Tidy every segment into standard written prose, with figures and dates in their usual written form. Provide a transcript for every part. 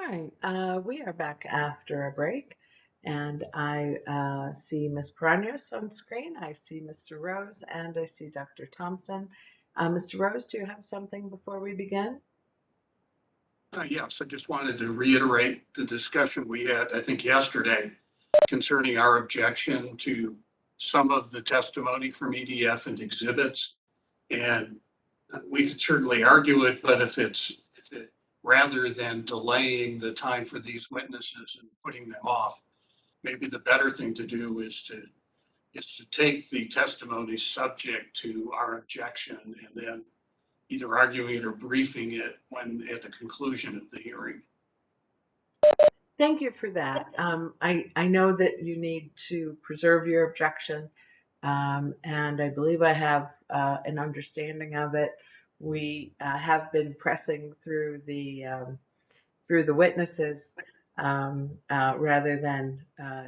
Hi, we are back after a break, and I see Ms. Paranos on screen. I see Mr. Rose, and I see Dr. Thompson. Mr. Rose, do you have something before we begin? Yes, I just wanted to reiterate the discussion we had, I think, yesterday concerning our objection to some of the testimony from EDF and exhibits. And we could certainly argue it, but rather than delaying the time for these witnesses and putting them off, maybe the better thing to do is to take the testimony subject to our objection and then either arguing it or briefing it when at the conclusion of the hearing. Thank you for that. I know that you need to preserve your objection, and I believe I have an understanding of it. We have been pressing through the witnesses rather than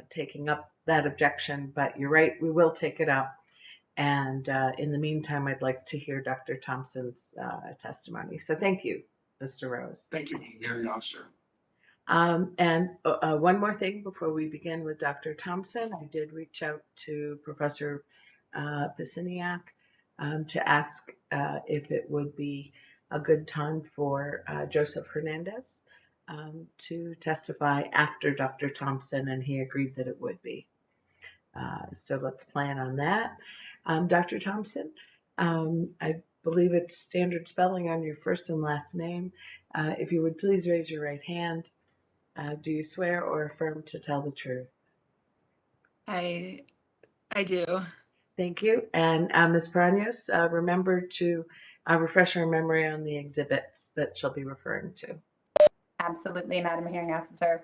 taking up that objection. But you're right, we will take it up. And in the meantime, I'd like to hear Dr. Thompson's testimony. So thank you, Mr. Rose. Thank you, hearing officer. And one more thing before we begin with Dr. Thompson, I did reach out to Professor Pisiniak to ask if it would be a good time for Joseph Hernandez to testify after Dr. Thompson, and he agreed that it would be. So let's plan on that. Dr. Thompson, I believe it's standard spelling on your first and last name. If you would please raise your right hand. Do you swear or affirm to tell the truth? I do. Thank you. And Ms. Paranos, remember to refresh our memory on the exhibits that she'll be referring to. Absolutely, Madam Hearing Officer.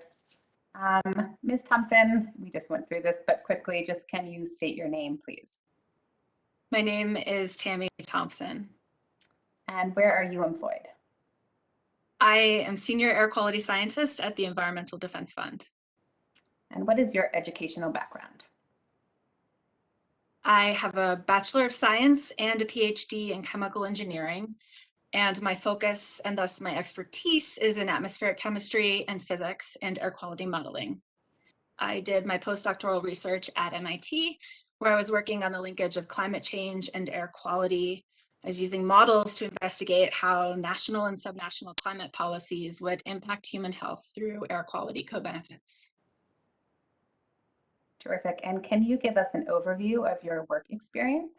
Ms. Thompson, we just went through this, but quickly, just can you state your name, please? My name is Tammy Thompson. And where are you employed? I am Senior Air Quality Scientist at the Environmental Defense Fund. And what is your educational background? I have a Bachelor of Science and a PhD in Chemical Engineering, and my focus and thus my expertise is in atmospheric chemistry and physics and air quality modeling. I did my postdoctoral research at MIT, where I was working on the linkage of climate change and air quality. I was using models to investigate how national and subnational climate policies would impact human health through air quality co-benefits. Terrific. And can you give us an overview of your work experience?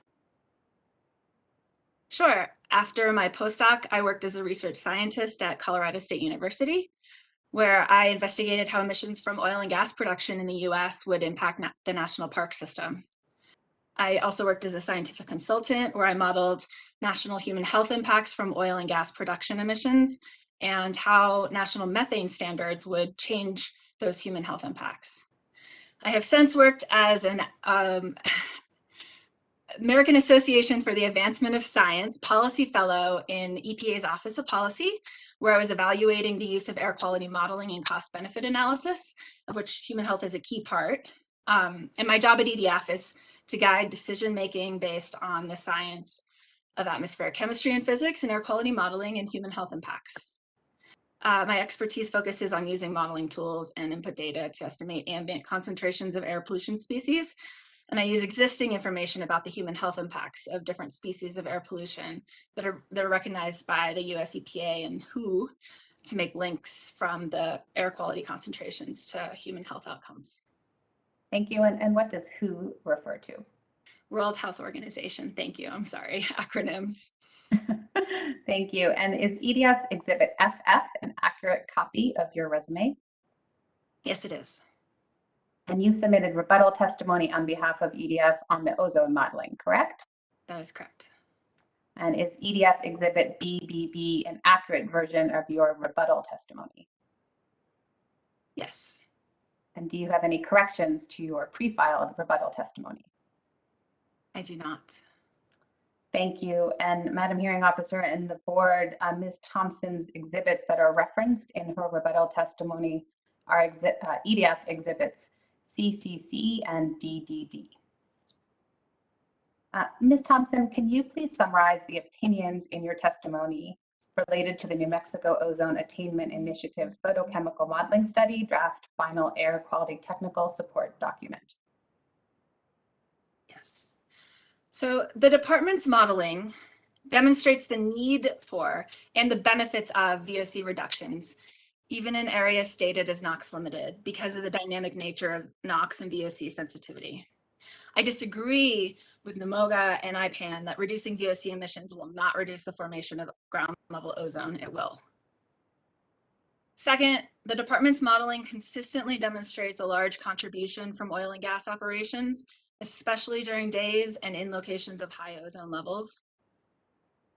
Sure. After my postdoc, I worked as a research scientist at Colorado State University, where I investigated how emissions from oil and gas production in the US would impact the national park system. I also worked as a scientific consultant where I modeled national human health impacts from oil and gas production emissions and how national methane standards would change those human health impacts. I have since worked as an American Association for the Advancement of Science Policy Fellow in EPA's Office of Policy, where I was evaluating the use of air quality modeling and cost-benefit analysis, of which human health is a key part. And my job at EDF is to guide decision-making based on the science of atmospheric chemistry and physics and air quality modeling and human health impacts. My expertise focuses on using modeling tools and input data to estimate ambient concentrations of air pollution species. And I use existing information about the human health impacts of different species of air pollution that are recognized by the US EPA and WHO to make links from the air quality concentrations to human health outcomes. Thank you. And what does WHO refer to? World Health Organization. Thank you. I'm sorry. Acronyms. Thank you. And is EDF's Exhibit FF an accurate copy of your resume? Yes, it is. And you submitted rebuttal testimony on behalf of EDF on the ozone modeling, correct? That is correct. And is EDF Exhibit BBB an accurate version of your rebuttal testimony? Yes. And do you have any corrections to your pre-filed rebuttal testimony? I do not. Thank you. And Madam Hearing Officer and the board, Ms. Thompson's exhibits that are referenced in her rebuttal testimony are EDF exhibits CCC and DDD. Ms. Thompson, can you please summarize the opinions in your testimony related to the New Mexico Ozone Attainment Initiative Photochemical Modeling Study, draft final air quality technical support document. Yes. So the department's modeling demonstrates the need for and the benefits of VOC reductions, even in areas stated as NOx limited, because of the dynamic nature of NOx and VOC sensitivity. I disagree with NMOGA and IPAN that reducing VOC emissions will not reduce the formation of ground level ozone. It will. Second, the department's modeling consistently demonstrates a large contribution from oil and gas operations, especially during days and in locations of high ozone levels.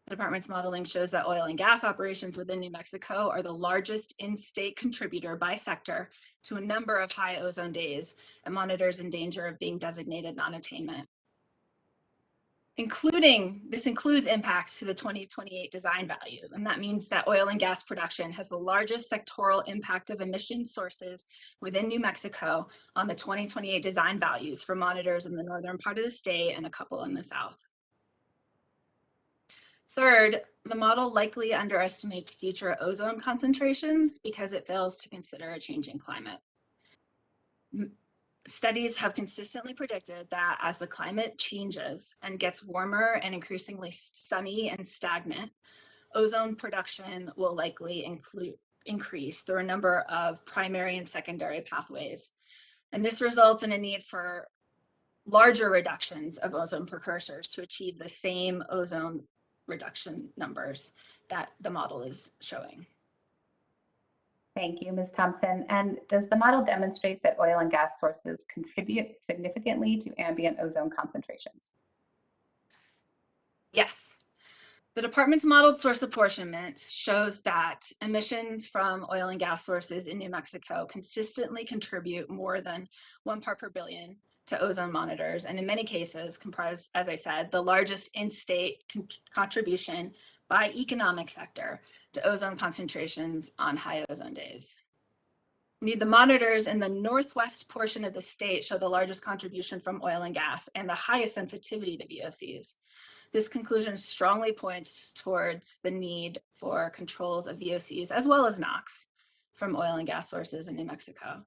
The department's modeling shows that oil and gas operations within New Mexico are the largest in-state contributor by sector to a number of high ozone days and monitors in danger of being designated non-attainment. This includes impacts to the 2028 design value, and that means that oil and gas production has the largest sectoral impact of emission sources within New Mexico on the 2028 design values for monitors in the northern part of the state and a couple in the south. Third, the model likely underestimates future ozone concentrations because it fails to consider a changing climate. Studies have consistently predicted that as the climate changes and gets warmer and increasingly sunny and stagnant, ozone production will likely increase through a number of primary and secondary pathways. And this results in a need for larger reductions of ozone precursors to achieve the same ozone reduction numbers that the model is showing. Thank you, Ms. Thompson. And does the model demonstrate that oil and gas sources contribute significantly to ambient ozone concentrations? Yes. The department's modeled source apportionment shows that emissions from oil and gas sources in New Mexico consistently contribute more than 1 part per billion to ozone monitors, and in many cases comprise, as I said, the largest in-state contribution by economic sector to ozone concentrations on high ozone days. Indeed, the monitors in the northwest portion of the state show the largest contribution from oil and gas and the highest sensitivity to VOCs. This conclusion strongly points towards the need for controls of VOCs as well as NOx from oil and gas sources in New Mexico.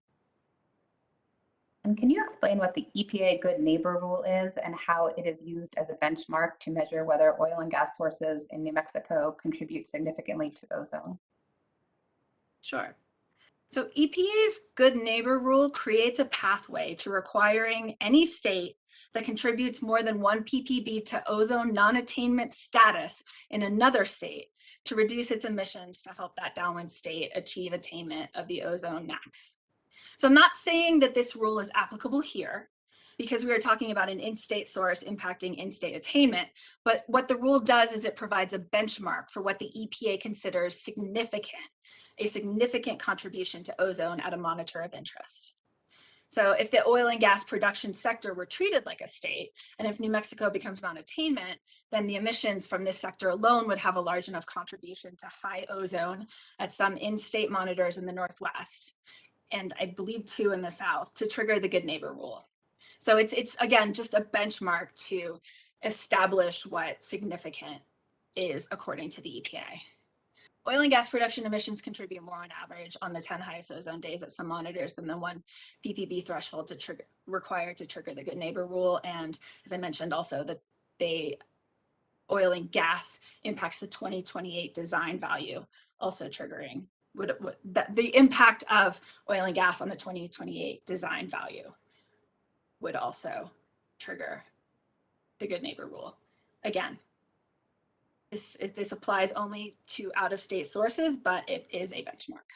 And can you explain what the EPA Good Neighbor Rule is and how it is used as a benchmark to measure whether oil and gas sources in New Mexico contribute significantly to ozone? Sure. So EPA's Good Neighbor Rule creates a pathway to requiring any state that contributes more than 1 ppb to ozone non-attainment status in another state to reduce its emissions to help that downwind state achieve attainment of the ozone max. So I'm not saying that this rule is applicable here because we are talking about an in-state source impacting in-state attainment, but what the rule does is it provides a benchmark for what the EPA considers a significant contribution to ozone at a monitor of interest. So if the oil and gas production sector were treated like a state, and if New Mexico becomes non-attainment, then the emissions from this sector alone would have a large enough contribution to high ozone at some in-state monitors in the Northwest, and I believe 2 in the South, to trigger the Good Neighbor Rule. So it's again, just a benchmark to establish what significant is according to the EPA. Oil and gas production emissions contribute more on average on the 10 highest ozone days at some monitors than the 1 ppb threshold required to trigger the Good Neighbor Rule. And as I mentioned also, that the oil and gas impacts the 2028 design value, also triggering the impact of oil and gas on the 2028 design value would also trigger the Good Neighbor Rule. Again, this applies only to out-of-state sources, but it is a benchmark.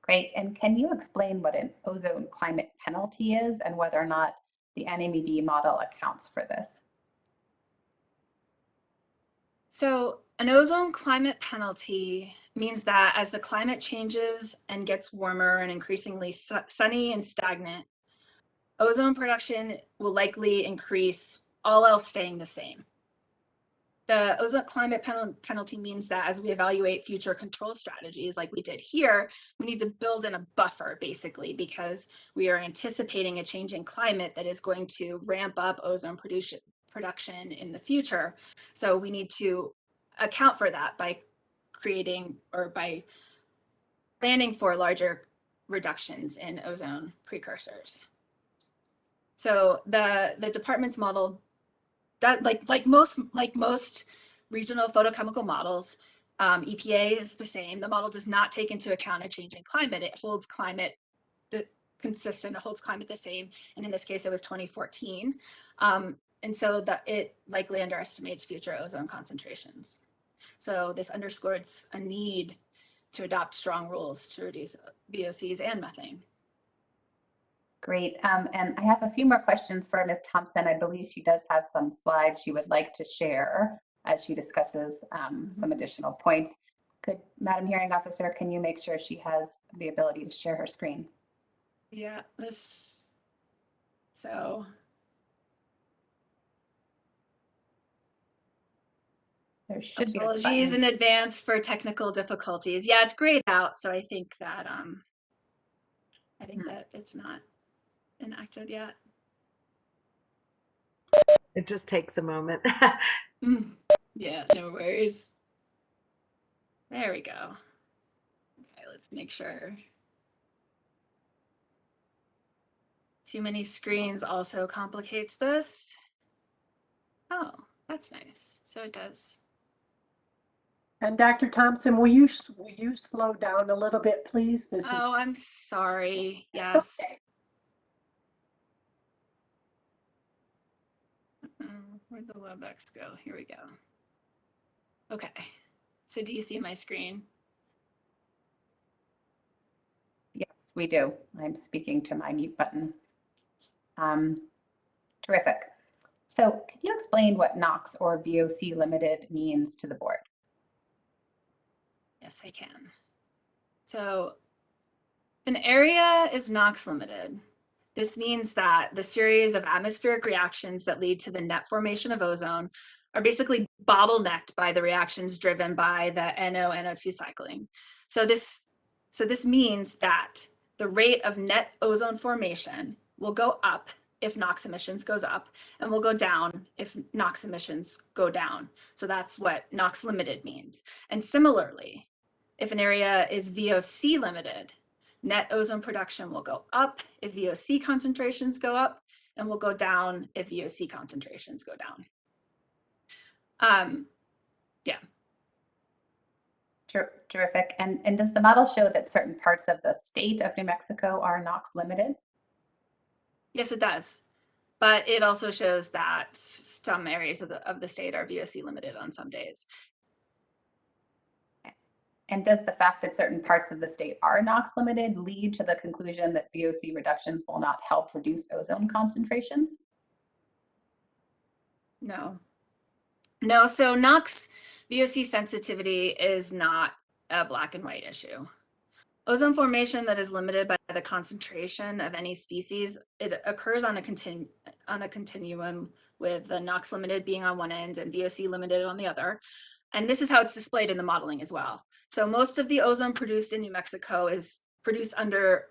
Great. And can you explain what an ozone climate penalty is and whether or not the NMED model accounts for this? So an ozone climate penalty means that as the climate changes and gets warmer and increasingly sunny and stagnant, ozone production will likely increase, all else staying the same. The ozone climate penalty means that as we evaluate future control strategies like we did here, we need to build in a buffer basically because we are anticipating a changing climate that is going to ramp up ozone production in the future. So we need to account for that by creating or by planning for larger reductions in ozone precursors. So the department's model, that like most regional photochemical models, EPA is the same. The model does not take into account a change in climate. It holds climate consistent, it holds climate the same. And in this case, it was 2014. And so that it likely underestimates future ozone concentrations. So this underscores a need to adopt strong rules to reduce VOCs and methane. Great. And I have a few more questions for Ms. Thompson. I believe she does have some slides she would like to share as she discusses some additional points. Could, Madam Hearing Officer, can you make sure she has the ability to share her screen? Yeah, so. There should be a Apologies button. in advance for technical difficulties. Yeah, it's grayed out, so I think that that it's not enacted yet. It just takes a moment. Yeah, no worries. There we go. Okay, let's make sure. Too many screens also complicates this. Oh, that's nice. So it does. And Dr. Thompson, will you slow down a little bit, please? This is. Oh, I'm sorry. It's Yes. okay. Where'd the WebEx go? Here we go. Okay. So do you see my screen? Yes, we do. I'm speaking to my mute button. Terrific. So can you explain what NOx or VOC limited means to the board? Yes, I can. So if an area is NOx limited, this means that the series of atmospheric reactions that lead to the net formation of ozone are basically bottlenecked by the reactions driven by the NO-NO2 cycling. So this means that the rate of net ozone formation will go up if NOx emissions goes up, and will go down if NOx emissions go down. So that's what NOx limited means. And similarly, if an area is VOC limited, net ozone production will go up if VOC concentrations go up, and will go down if VOC concentrations go down. Yeah. Terrific. And does the model show that certain parts of the state of New Mexico are NOx limited? Yes, it does. But it also shows that some areas of the state are VOC limited on some days. And does the fact that certain parts of the state are NOx limited lead to the conclusion that VOC reductions will not help reduce ozone concentrations? No. No, so NOx VOC sensitivity is not a black and white issue. Ozone formation that is limited by the concentration of any species, it occurs on a continuum, with the NOx limited being on one end and VOC limited on the other. And this is how it's displayed in the modeling as well. So most of the ozone produced in New Mexico is produced under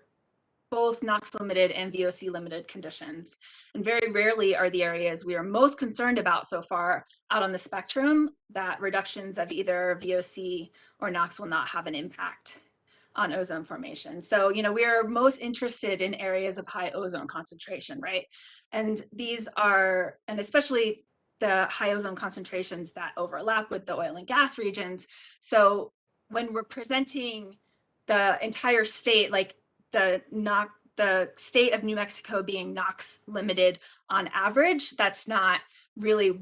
both NOx limited and VOC limited conditions. And very rarely are the areas we are most concerned about so far out on the spectrum that reductions of either VOC or NOx will not have an impact on ozone formation. So, you know, we are most interested in areas of high ozone concentration, right? And these are, and especially the high ozone concentrations that overlap with the oil and gas regions. So when we're presenting the entire state, like the state of New Mexico being NOx limited on average, that's not really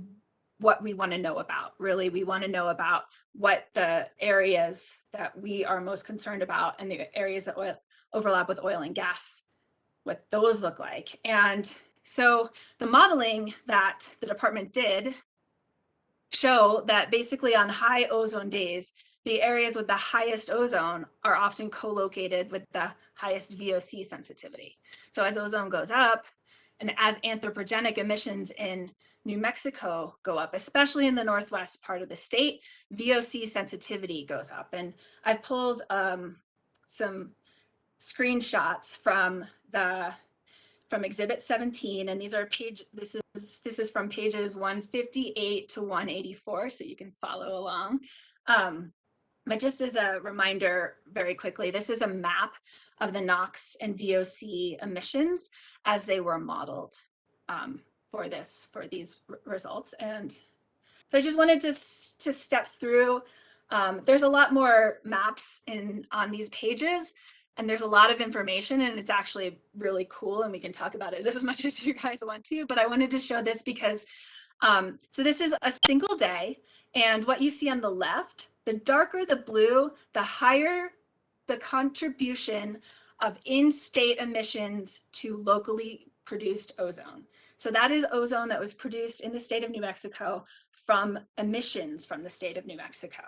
what we want to know about. Really, we want to know about what the areas that we are most concerned about and the areas that overlap with oil and gas, what those look like. And so the modeling that the department did show that basically on high ozone days, the areas with the highest ozone are often co-located with the highest VOC sensitivity. So as ozone goes up, and as anthropogenic emissions in New Mexico go up, especially in the northwest part of the state, VOC sensitivity goes up. And I've pulled some screenshots from the from Exhibit 17, and these are this is from pages 158 to 184, so you can follow along. But just as a reminder, very quickly, this is a map of the NOx and VOC emissions as they were modeled for these results. And so I just wanted to step through. There's a lot more maps on these pages, and there's a lot of information, and it's actually really cool, and we can talk about it as much as you guys want to, but I wanted to show this because, so this is a single day, and what you see on the left, the darker the blue, the higher the contribution of in-state emissions to locally produced ozone. So that is ozone that was produced in the state of New Mexico from emissions from the state of New Mexico.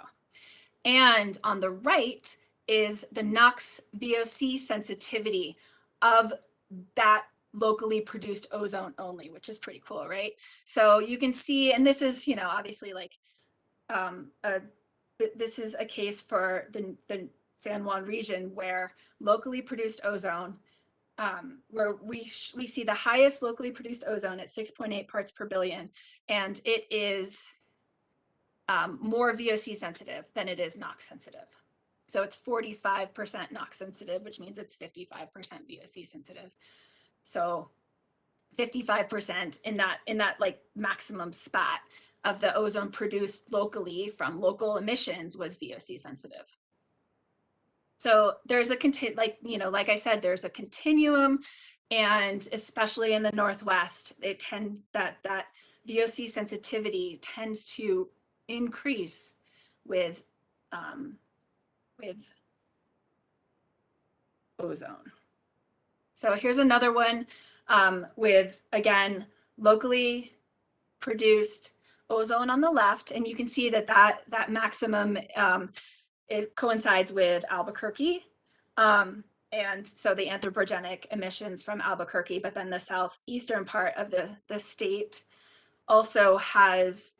And on the right is the NOx VOC sensitivity of that locally produced ozone only, which is pretty cool, right? So you can see, and this is, obviously like, this is a case for the San Juan region where locally produced ozone, where we see the highest locally produced ozone at 6.8 parts per billion, and it is more VOC sensitive than it is NOx sensitive. So it's 45% NOx sensitive, which means it's 55% VOC sensitive. So 55% in that like maximum spot of the ozone produced locally from local emissions was VOC sensitive. So there's like I said, there's a continuum, and especially in the Northwest, that VOC sensitivity tends to increase with ozone. So here's another one with, again, locally produced ozone on the left, and you can see that maximum coincides with Albuquerque. And so the anthropogenic emissions from Albuquerque, but then the southeastern part of the state also has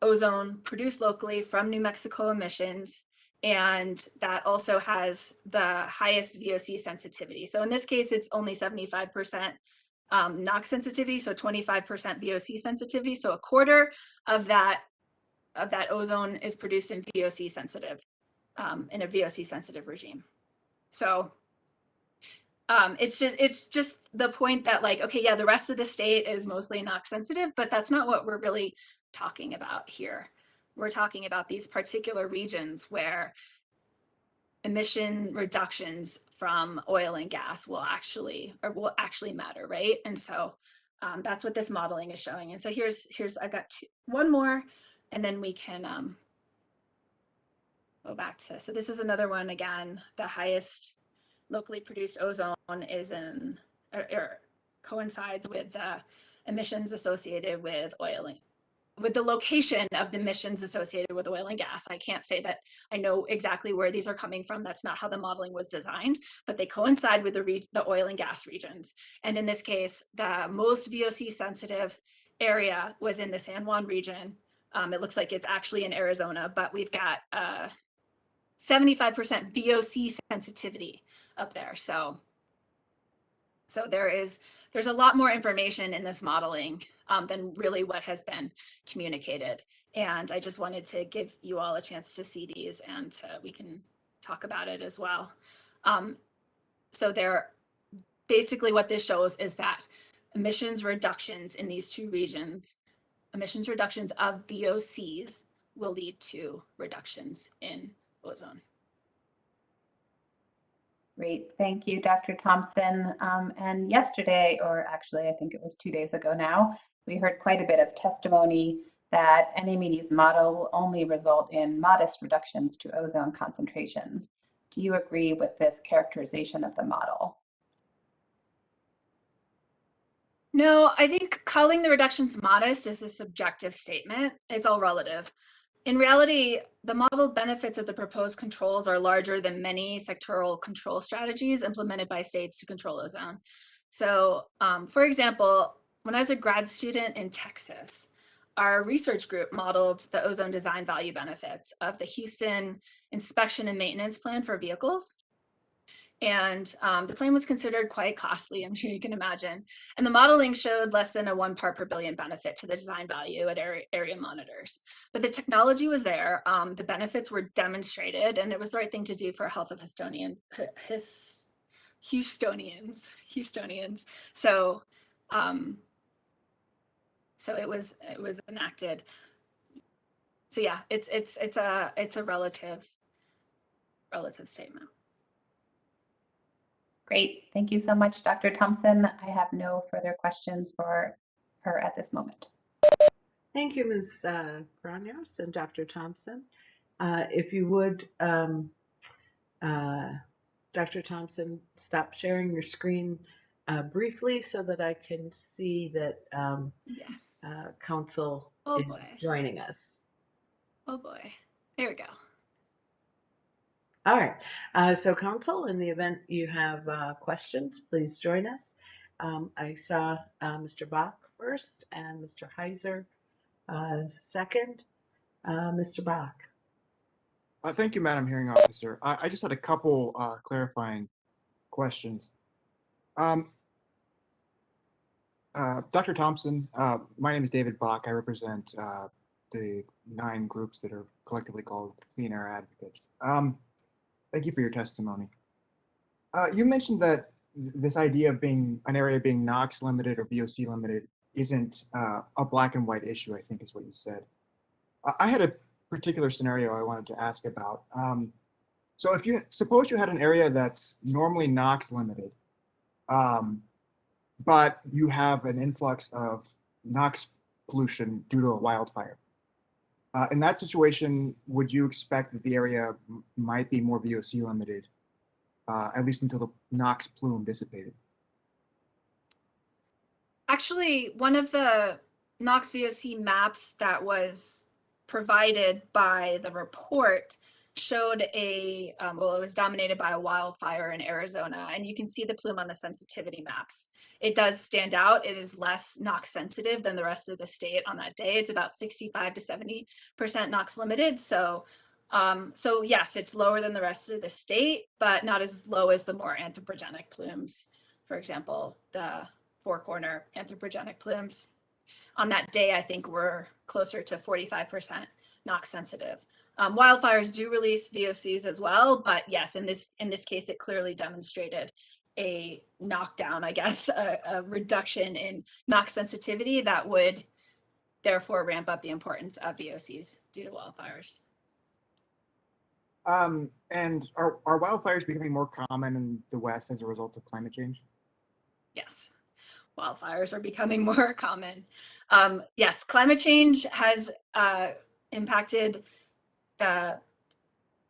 ozone produced locally from New Mexico emissions, and that also has the highest VOC sensitivity. So in this case, it's only 75% NOx sensitivity, so 25% VOC sensitivity. So a quarter of that ozone is produced in VOC sensitive, in a VOC sensitive regime. So it's just the point that, like, okay, yeah, the rest of the state is mostly NOx sensitive, but that's not what we're really talking about here. We're talking about these particular regions where emission reductions from oil and gas will actually matter, right? And so that's what this modeling is showing. And so here's I've got one more, and then we can go back to, so this is another one. Again, the highest locally produced ozone is coincides with the emissions associated with with the location of the emissions associated with oil and gas. I can't say that I know exactly where these are coming from. That's not how the modeling was designed, but they coincide with the oil and gas regions. And in this case, the most VOC sensitive area was in the San Juan region. It looks like it's actually in Arizona, but we've got 75% VOC sensitivity up there. So there's a lot more information in this modeling than really what has been communicated. And I just wanted to give you all a chance to see these, and we can talk about it as well. So basically what this shows is that emissions reductions in these two regions, emissions reductions of VOCs, will lead to reductions in ozone. Great, thank you, Dr. Thompson. And yesterday, or actually I think it was 2 days ago now, we heard quite a bit of testimony that NMED's model will only result in modest reductions to ozone concentrations. Do you agree with this characterization of the model? No, I think calling the reductions modest is a subjective statement. It's all relative. In reality, the model benefits of the proposed controls are larger than many sectoral control strategies implemented by states to control ozone. So, for example, when I was a grad student in Texas, our research group modeled the ozone design value benefits of the Houston inspection and maintenance plan for vehicles. And the plan was considered quite costly, I'm sure you can imagine. And the modeling showed less than a 1 part per billion benefit to the design value at area monitors. But the technology was there, the benefits were demonstrated, and it was the right thing to do for health of Houstonians. So, so it was enacted. So yeah, it's a relative statement. Great. Thank you so much, Dr. Thompson. I have no further questions for her at this moment. Thank you, Ms. Granios and Dr. Thompson. If you would, Dr. Thompson, stop sharing your screen briefly so that I can see that Yes. council Oh is boy. joining us. Oh boy. There we go. All right. So council, in the event you have questions, please join us. I saw Mr. Bach first and Mr. Heiser second. Mr. Bach. Thank you, Madam Hearing Officer. I just had a couple clarifying questions. Dr. Thompson, my name is David Bach. I represent the 9 groups that are collectively called Clean Air Advocates. Thank you for your testimony. You mentioned that this idea of being an area being NOx limited or VOC limited isn't a black and white issue, I think is what you said. I had a particular scenario I wanted to ask about. So if you suppose you had an area that's normally NOx limited, but you have an influx of NOx pollution due to a wildfire. In that situation, would you expect that the area might be more VOC limited, at least until the NOx plume dissipated? Actually, one of the NOx VOC maps that was provided by the report showed well, it was dominated by a wildfire in Arizona, and you can see the plume on the sensitivity maps. It does stand out. It is less NOx sensitive than the rest of the state on that day. It's about 65 to 70% NOx limited. So yes, it's lower than the rest of the state, but not as low as the more anthropogenic plumes. For example, the Four Corner anthropogenic plumes. On that day, I think we're closer to 45% NOx sensitive. Wildfires do release VOCs as well, but yes, in this case, it clearly demonstrated a knockdown, I guess, a reduction in NOx sensitivity that would therefore ramp up the importance of VOCs due to wildfires. And are wildfires becoming more common in the West as a result of climate change? Yes, wildfires are becoming more common. Yes, climate change has impacted the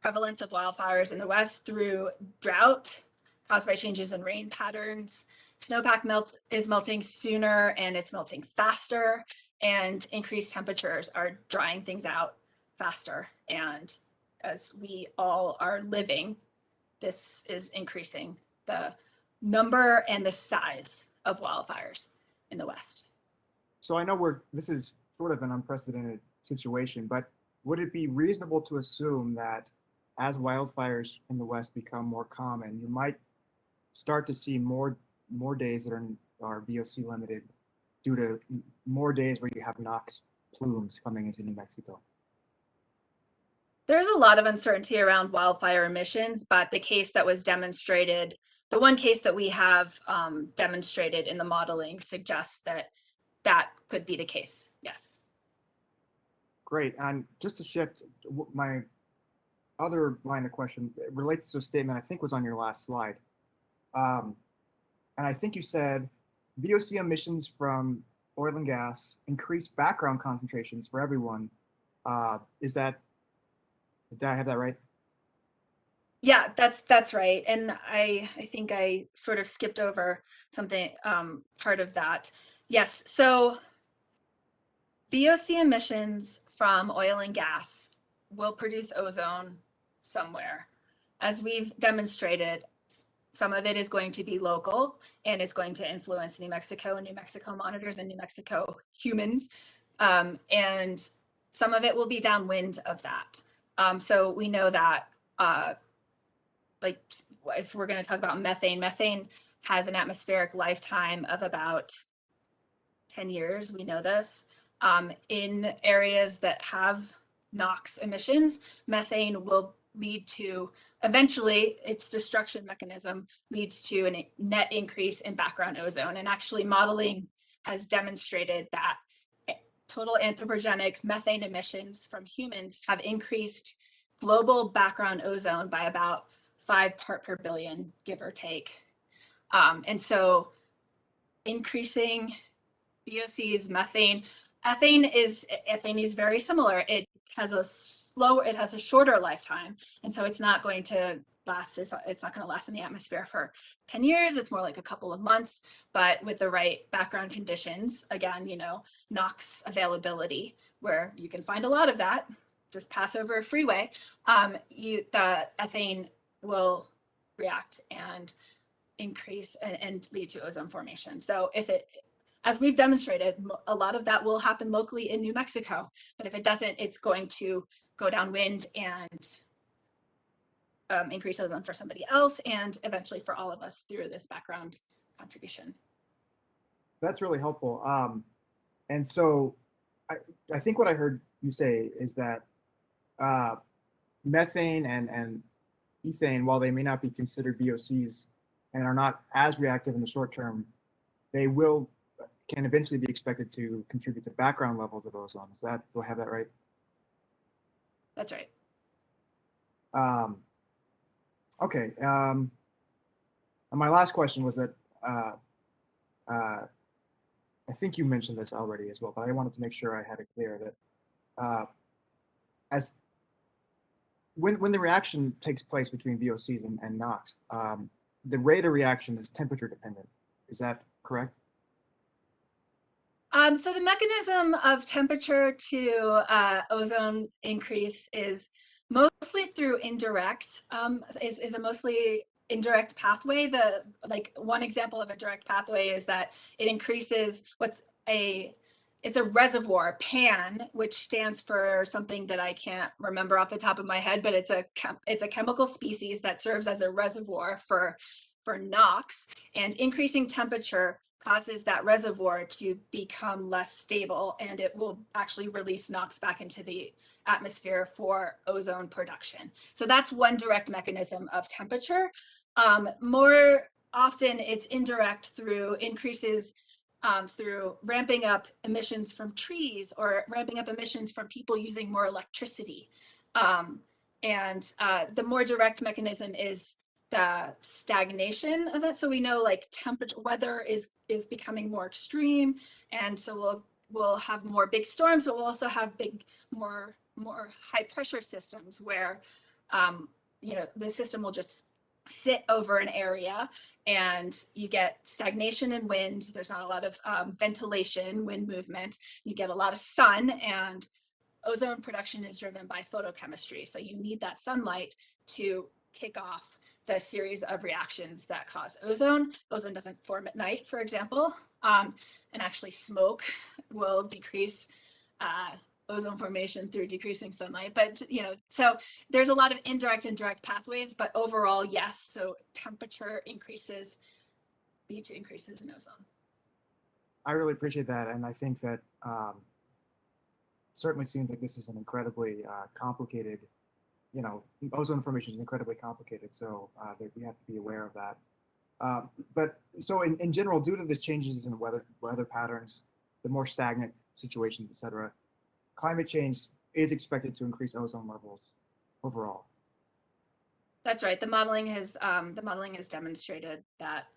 prevalence of wildfires in the West through drought caused by changes in rain patterns. Snowpack is melting sooner and it's melting faster, and increased temperatures are drying things out faster. And as we all are living, this is increasing the number and the size of wildfires in the West. So I know this is sort of an unprecedented situation, but would it be reasonable to assume that as wildfires in the West become more common, you might start to see more days that are VOC limited due to more days where you have NOx plumes coming into New Mexico? There's a lot of uncertainty around wildfire emissions, but the case that was demonstrated, the one case that we have demonstrated in the modeling suggests that that could be the case, yes. Great. And just to shift, my other line of question relates to a statement I think was on your last slide. And I think you said VOC emissions from oil and gas increase background concentrations for everyone. Did I have that right? Yeah, that's right. And I think I sort of skipped over something, part of that. Yes, so VOC emissions from oil and gas will produce ozone somewhere. As we've demonstrated, some of it is going to be local and it's going to influence New Mexico and New Mexico monitors and New Mexico humans. And some of it will be downwind of that. So we know that like if we're going to talk about methane, methane has an atmospheric lifetime of about 10 years. We know this. In areas that have NOx emissions, methane will lead to, eventually its destruction mechanism leads to a net increase in background ozone. And actually modeling has demonstrated that total anthropogenic methane emissions from humans have increased global background ozone by about 5 part per billion, give or take. And so increasing VOCs, methane is very similar. It has a shorter lifetime. And so it's not going to last, it's not going to last in the atmosphere for 10 years. It's more like a couple of months, but with the right background conditions, again, NOx availability, where you can find a lot of that, just pass over a freeway, the ethane will react and increase and lead to ozone formation. So as we've demonstrated, a lot of that will happen locally in New Mexico, but if it doesn't, it's going to go downwind and increase ozone for somebody else and eventually for all of us through this background contribution. That's really helpful. And so I think what I heard you say is that methane and ethane, while they may not be considered VOCs and are not as reactive in the short term, they can eventually be expected to contribute to background levels of ozone. Do I have that right? That's right. Okay. And my last question was that I think you mentioned this already as well, but I wanted to make sure I had it clear that when the reaction takes place between VOCs and NOx, the rate of reaction is temperature dependent. Is that correct? So the mechanism of temperature to ozone increase is mostly through indirect, is a mostly indirect pathway. One example of a direct pathway is that it increases it's a reservoir, PAN, which stands for something that I can't remember off the top of my head, but it's a chemical species that serves as a reservoir for NOx, and increasing temperature causes that reservoir to become less stable, and it will actually release NOx back into the atmosphere for ozone production. So that's one direct mechanism of temperature. More often it's indirect through increases through ramping up emissions from trees or ramping up emissions from people using more electricity. The more direct mechanism is the stagnation of it. So we know like weather is becoming more extreme, and so we'll have more big storms, but we'll also have more high pressure systems where the system will just sit over an area and you get stagnation and wind. There's not a lot of ventilation, wind movement. You get a lot of sun, and ozone production is driven by photochemistry. So you need that sunlight to kick off the series of reactions that cause ozone. Ozone doesn't form at night, for example, and actually smoke will decrease ozone formation through decreasing sunlight. But, so there's a lot of indirect and direct pathways, but overall, yes. So temperature increases lead to increases in ozone. I really appreciate that. And I think that certainly seems like this is an incredibly complicated, ozone formation is incredibly complicated. So we have to be aware of that. But so in general, due to the changes in weather patterns, the more stagnant situations, et cetera, climate change is expected to increase ozone levels overall. That's right. The modeling has demonstrated that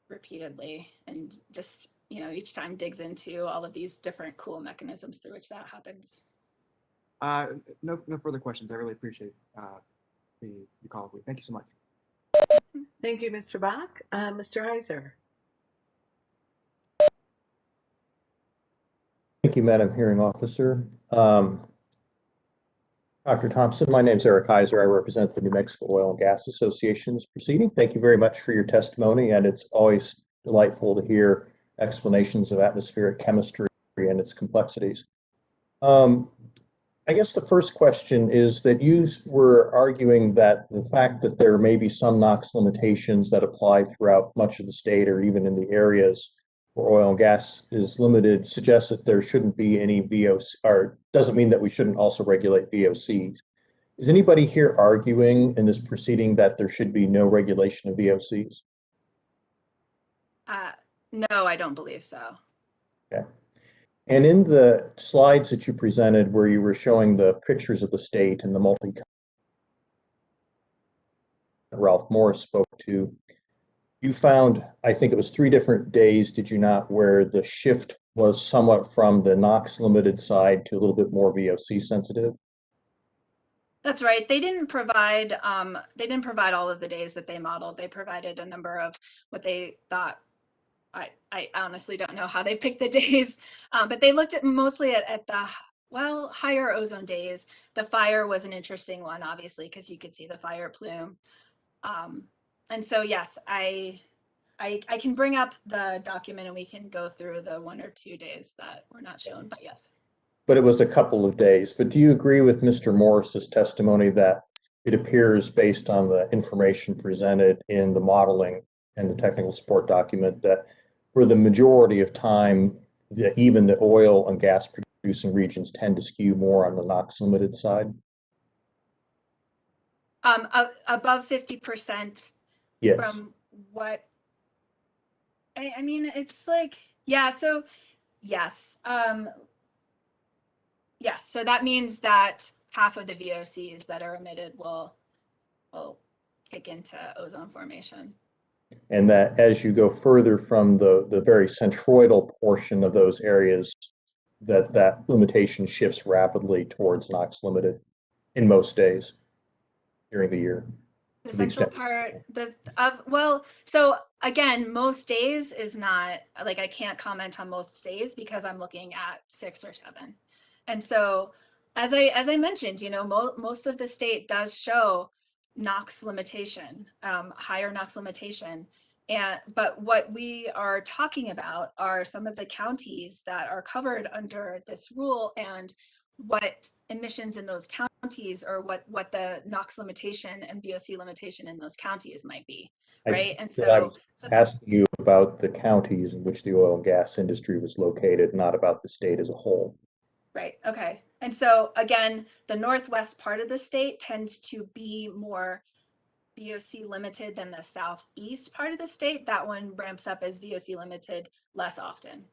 repeatedly, and just each time digs into all of these different cool mechanisms through which that happens. No further questions. I really appreciate the call. Thank you so much. Thank you, Mr. Bach. Mr. Heiser. Thank you, Madam Hearing Officer. Dr. Thompson, my name is Eric Heiser. I represent the New Mexico Oil and Gas Association's proceeding. Thank you very much for your testimony, and it's always delightful to hear explanations of atmospheric chemistry and its complexities. I guess the first question is that you were arguing that the fact that there may be some NOx limitations that apply throughout much of the state or even in the areas where oil and gas is limited suggests that there shouldn't be any VOC, or doesn't mean that we shouldn't also regulate VOCs. Is anybody here arguing in this proceeding that there should be no regulation of VOCs? No, I don't believe so. Okay. And in the slides that you presented where you were showing the pictures of the state and the multi Ralph Morris spoke to, you found, I think it was 3 different days, did you not, where the shift was somewhat from the NOx limited side to a little bit more VOC sensitive? That's right. They didn't provide all of the days that they modeled. They provided a number of what they thought. I honestly don't know how they picked the days, but they looked at mostly at the higher ozone days. The fire was an interesting one, obviously, because you could see the fire plume. And so yes, I can bring up the document and we can go through the 1 or 2 days that were not shown, but yes. But it was a couple of days. But do you agree with Mr. Morris's testimony that it appears based on the information presented in the modeling and the technical support document that for the majority of time, even the oil and gas producing regions tend to skew more on the NOx limited side? Above 50%. Yes. From what I mean, it's like, yeah, so yes. Yes, so that means that half of the VOCs that are emitted will kick into ozone formation. And that as you go further from the very centroidal portion of those areas, that limitation shifts rapidly towards NOx limited in most days during the year. The To the central extent- part so again, most days is not like, I can't comment on most days because I'm looking at 6 or 7. And so as I mentioned, you know, most of the state does show NOx limitation, higher NOx limitation. But what we are talking about are some of the counties that are covered under this rule and what emissions in those counties or what the NOx limitation and VOC limitation in those counties might be, right? And I was so asking you about the counties in which the oil and gas industry was located, not about the state as a whole. right, okay. And so again, the northwest part of the state tends to be more VOC limited than the southeast part of the state. That one ramps up as VOC limited less often.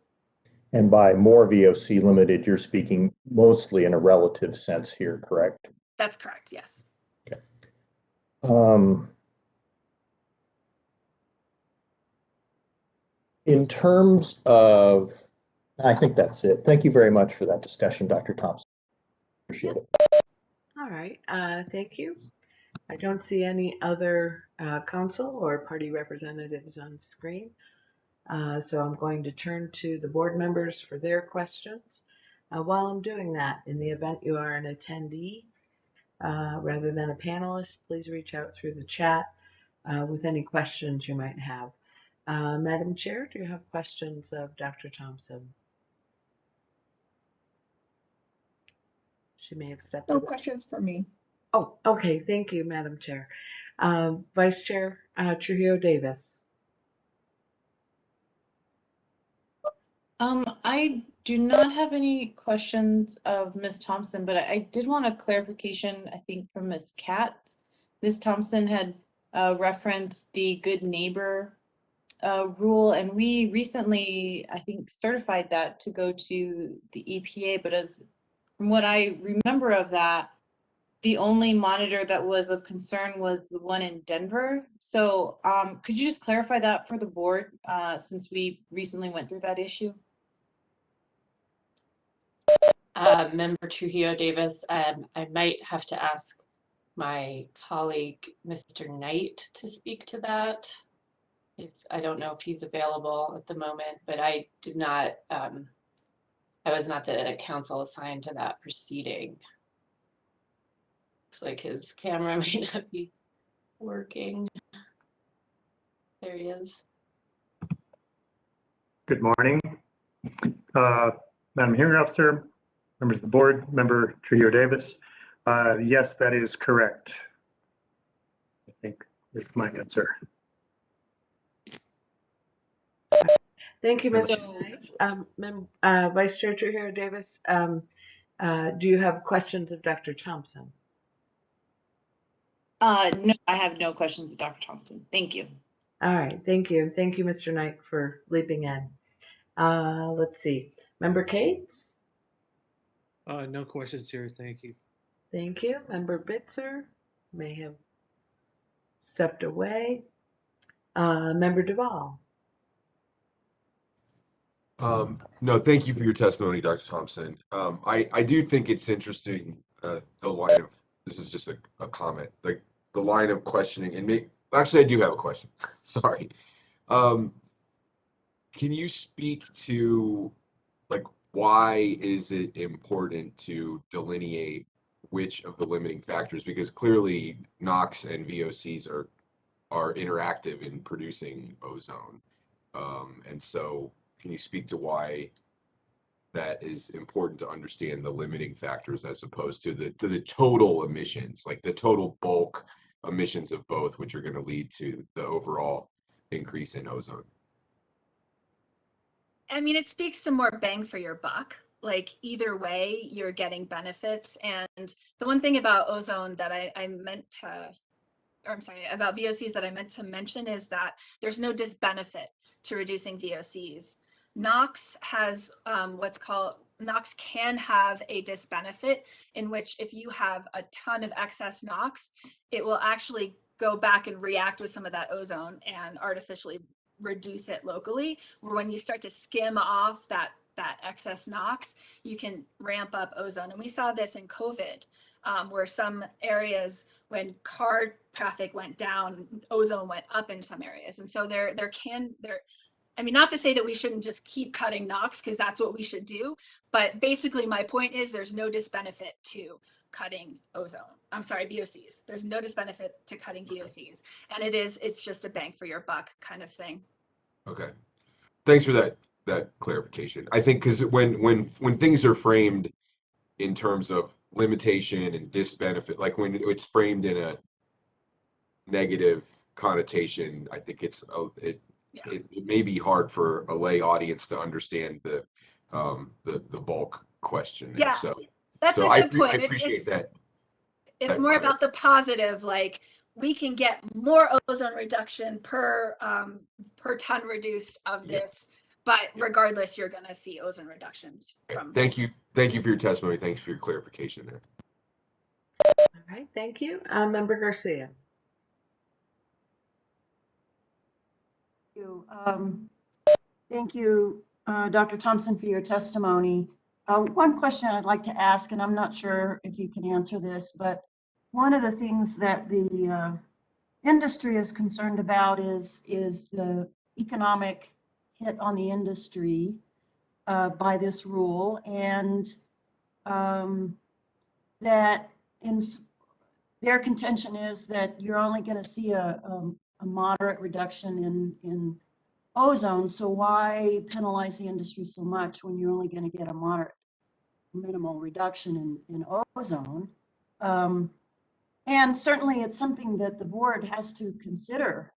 And by more VOC limited, you're speaking mostly in a relative sense here, correct? That's correct, yes. Okay. In terms of, I think that's it. Thank you very much for that discussion, Dr. Thompson. Appreciate it. All right, thank you. I don't see any other council or party representatives on screen. So I'm going to turn to the board members for their questions. While I'm doing that, in the event you are an attendee rather than a panelist, please reach out through the chat with any questions you might have. Madam Chair, do you have questions of Dr. Thompson? She may have stepped No away. questions for me. Oh, okay. Thank you, Madam Chair. Vice Chair Trujillo Davis. I do not have any questions of Ms. Thompson, but I did want a clarification, I think, from Ms. Katz. Ms. Thompson had referenced the good neighbor rule, and we recently, I think, certified that to go to the EPA, but from what I remember of that, the only monitor that was of concern was the one in Denver. So could you just clarify that for the board since we recently went through that issue? Member Trujillo Davis, I might have to ask my colleague, Mr. Knight, to speak to that. I don't know if he's available at the moment, but I did not, I was not the counsel assigned to that proceeding. It's like his camera may not be working. There he is. Good morning. Madam Hearing Officer, members of the board, Member Trujillo Davis. Yes, that is correct. I think is my answer. Thank you, Mr. So- Knight. Vice Chair Trujillo Davis, do you have questions of Dr. Thompson? No, I have no questions of Dr. Thompson. Thank you. All right, thank you. Thank you, Mr. Knight, for leaping in. Let's see. Member Cates? No questions here, thank you. Thank you. Member Bitzer may have stepped away. Member Duvall? No, thank you for your testimony, Dr. Thompson. I do think it's interesting, the line of, this is just a comment, like the line of questioning and actually I do have a question. Sorry. Can you speak to like why is it important to delineate which of the limiting factors? Because clearly NOx and VOCs are interactive in producing ozone. And so can you speak to why that is important to understand the limiting factors as opposed to the total emissions, like the total bulk emissions of both, which are going to lead to the overall increase in ozone? I mean, it speaks to more bang for your buck. Like either way, you're getting benefits. And the one thing about ozone that I meant to, or I'm sorry, about VOCs that I meant to mention is that there's no disbenefit to reducing VOCs. NOx has NOx can have a disbenefit in which if you have a ton of excess NOx, it will actually go back and react with some of that ozone and artificially reduce it locally. Where when you start to skim off that excess NOx, you can ramp up ozone. And we saw this in COVID, where some areas, when car traffic went down, ozone went up in some areas. And so I mean, not to say that we shouldn't just keep cutting NOx, because that's what we should do. But basically my point is there's no disbenefit to cutting ozone. I'm sorry, VOCs. There's no disbenefit to cutting VOCs. And it's just a bang for your buck kind of thing. Okay. Thanks for that clarification. I think because when things are framed in terms of limitation and disbenefit, like when it's framed in a negative connotation, I think it may be hard for a lay audience to understand the bulk question there. Yeah, So that's so a good point. I appreciate that. It's more about the positive, like we can get more ozone reduction per ton reduced of this, but regardless, you're going to see ozone reductions. Thank you for your testimony. Thanks for your clarification there. All right, thank you. Member Garcia? Thank you, Dr. Thompson, for your testimony. One question I'd like to ask, and I'm not sure if you can answer this, but one of the things that the industry is concerned about is the economic hit on the industry by this rule, and that in their contention is that you're only going to see a moderate reduction in ozone. So why penalize the industry so much when you're only going to get a moderate minimal reduction in ozone? And certainly it's something that the board has to consider,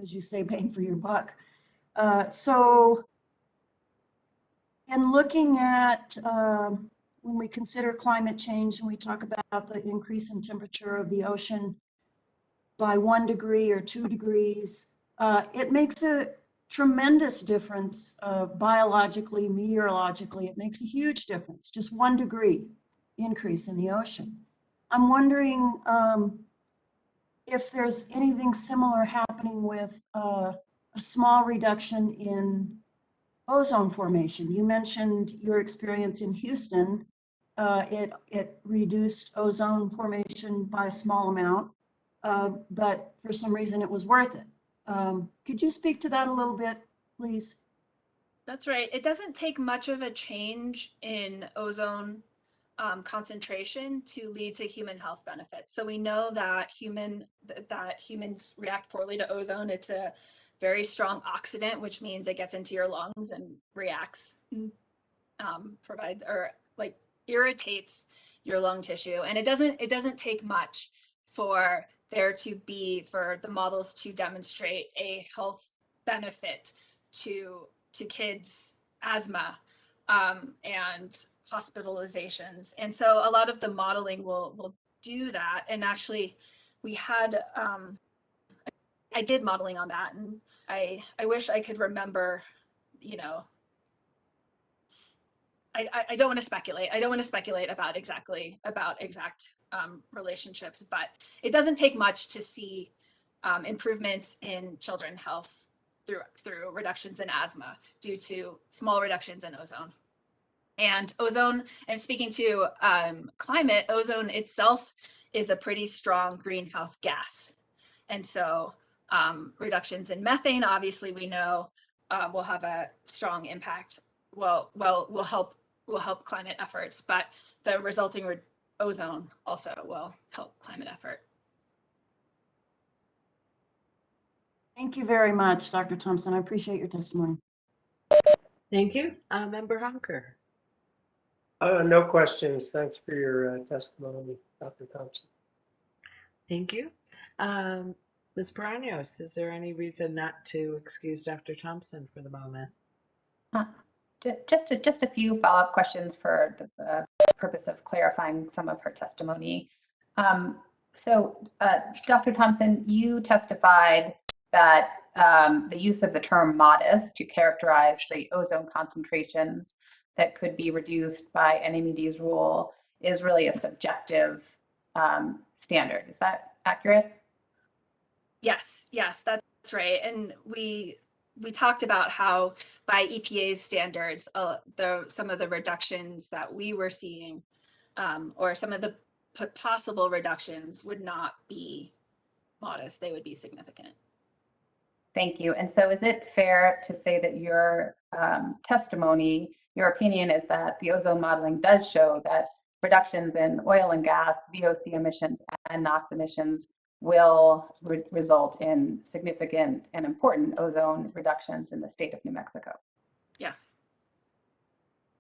as you say, bang for your buck. So in looking at when we consider climate change and we talk about the increase in temperature of the ocean by 1 degree or 2 degrees, it makes a tremendous difference biologically, meteorologically. It makes a huge difference, just 1 degree increase in the ocean. I'm wondering if there's anything similar happening with a small reduction in ozone formation. You mentioned your experience in Houston. It reduced ozone formation by a small amount, but for some reason it was worth it. Could you speak to that a little bit, please? That's right. It doesn't take much of a change in ozone concentration to lead to human health benefits. So we know that humans react poorly to ozone. It's a very strong oxidant, which means it gets into your lungs and reacts, like irritates your lung tissue. And it doesn't take much for the models to demonstrate a health benefit to kids' asthma and hospitalizations. And so a lot of the modeling will do that. And actually, we had I did modeling on that, and I wish I could remember, you know, I don't want to speculate. I don't want to speculate about exact relationships, but it doesn't take much to see improvements in children health through reductions in asthma due to small reductions in ozone. And ozone, and speaking to climate, ozone itself is a pretty strong greenhouse gas. And so reductions in methane, obviously we know will have a strong impact. Will help climate efforts, but the resulting ozone also will help climate effort. Thank you very much, Dr. Thompson. I appreciate your testimony. Thank you. Member Honker. No questions. Thanks for your testimony, Dr. Thompson. Thank you. Ms. Paranos, is there any reason not to excuse Dr. Thompson for the moment? Just a few follow-up questions for the purpose of clarifying some of her testimony. Dr. Thompson, you testified that the use of the term modest to characterize the ozone concentrations that could be reduced by NMED's rule is really a subjective standard. Is that accurate? Yes, that's right. And we talked about how by EPA's standards, some of the reductions that we were seeing, or some of the possible reductions would not be modest, they would be significant. Thank you. And so is it fair to say that your testimony, your opinion is that the ozone modeling does show that reductions in oil and gas, VOC emissions, and NOx emissions will result in significant and important ozone reductions in the state of New Mexico? Yes.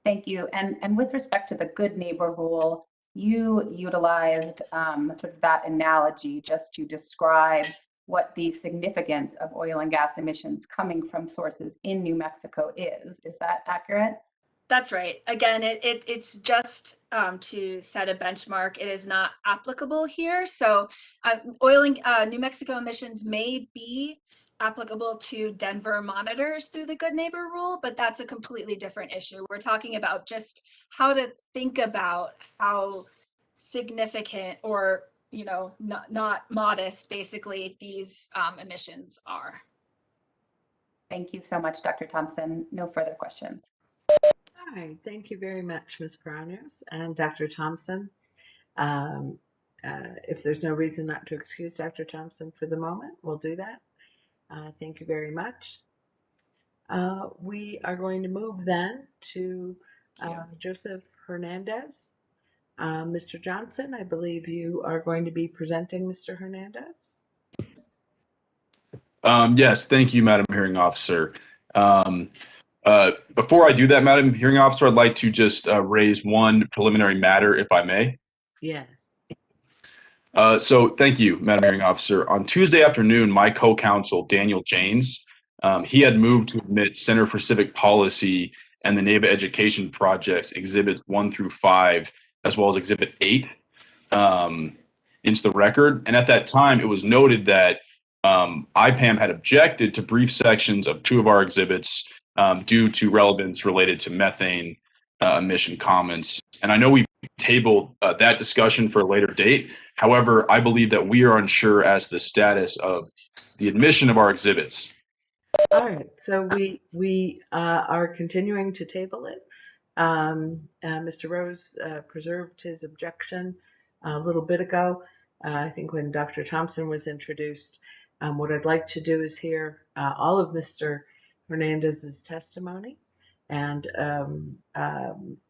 Thank you. And with respect to the good neighbor rule, you utilized sort of that analogy just to describe what the significance of oil and gas emissions coming from sources in New Mexico is. Is that accurate? That's right. Again, it's just to set a benchmark. It is not applicable here. So New Mexico emissions may be applicable to Denver monitors through the Good Neighbor rule, but that's a completely different issue. We're talking about just how to think about how significant or, you know, not modest, basically, these emissions are. Thank you so much, Dr. Thompson. No further questions. All right, thank you very much, Ms. Paranos and Dr. Thompson. If there's no reason not to excuse Dr. Thompson for the moment, we'll do that. Thank you very much. We are going to move then to Joseph Hernandez. Mr. Johnson, I believe you are going to be presenting Mr. Hernandez. Yes, thank you, Madam Hearing Officer. Before I do that, Madam Hearing Officer, I'd like to just raise one preliminary matter, if I may. Yes. So thank you, Madam Hearing Officer. On Tuesday afternoon, my co-counsel, Daniel Janes, he had moved to admit Center for Civic Policy and the NAVA Education Projects Exhibits 1 through 5, as well as Exhibit 8 into the record. And at that time, it was noted that IPAM had objected to brief sections of 2 of our exhibits due to relevance related to methane emission comments. And I know we've tabled that discussion for a later date. However, I believe that we are unsure as to the status of the admission of our exhibits. All right, so we are continuing to table it. Mr. Rose preserved his objection a little bit ago. I think when Dr. Thompson was introduced. What I'd like to do is hear all of Mr. Hernandez's testimony and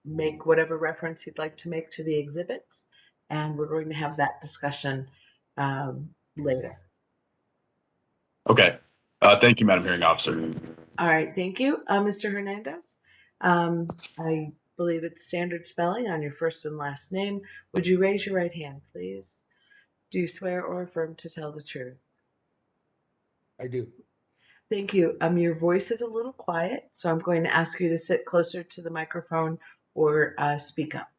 make whatever reference you'd like to make to the exhibits. And we're going to have that discussion later. Okay. Thank you, Madam Hearing Officer. All right. Thank you, Mr. Hernandez. I believe it's standard spelling on your first and last name. Would you raise your right hand, please? Do you swear or affirm to tell the truth? I do. Thank you. Your voice is a little quiet, so I'm going to ask you to sit closer to the microphone or speak up.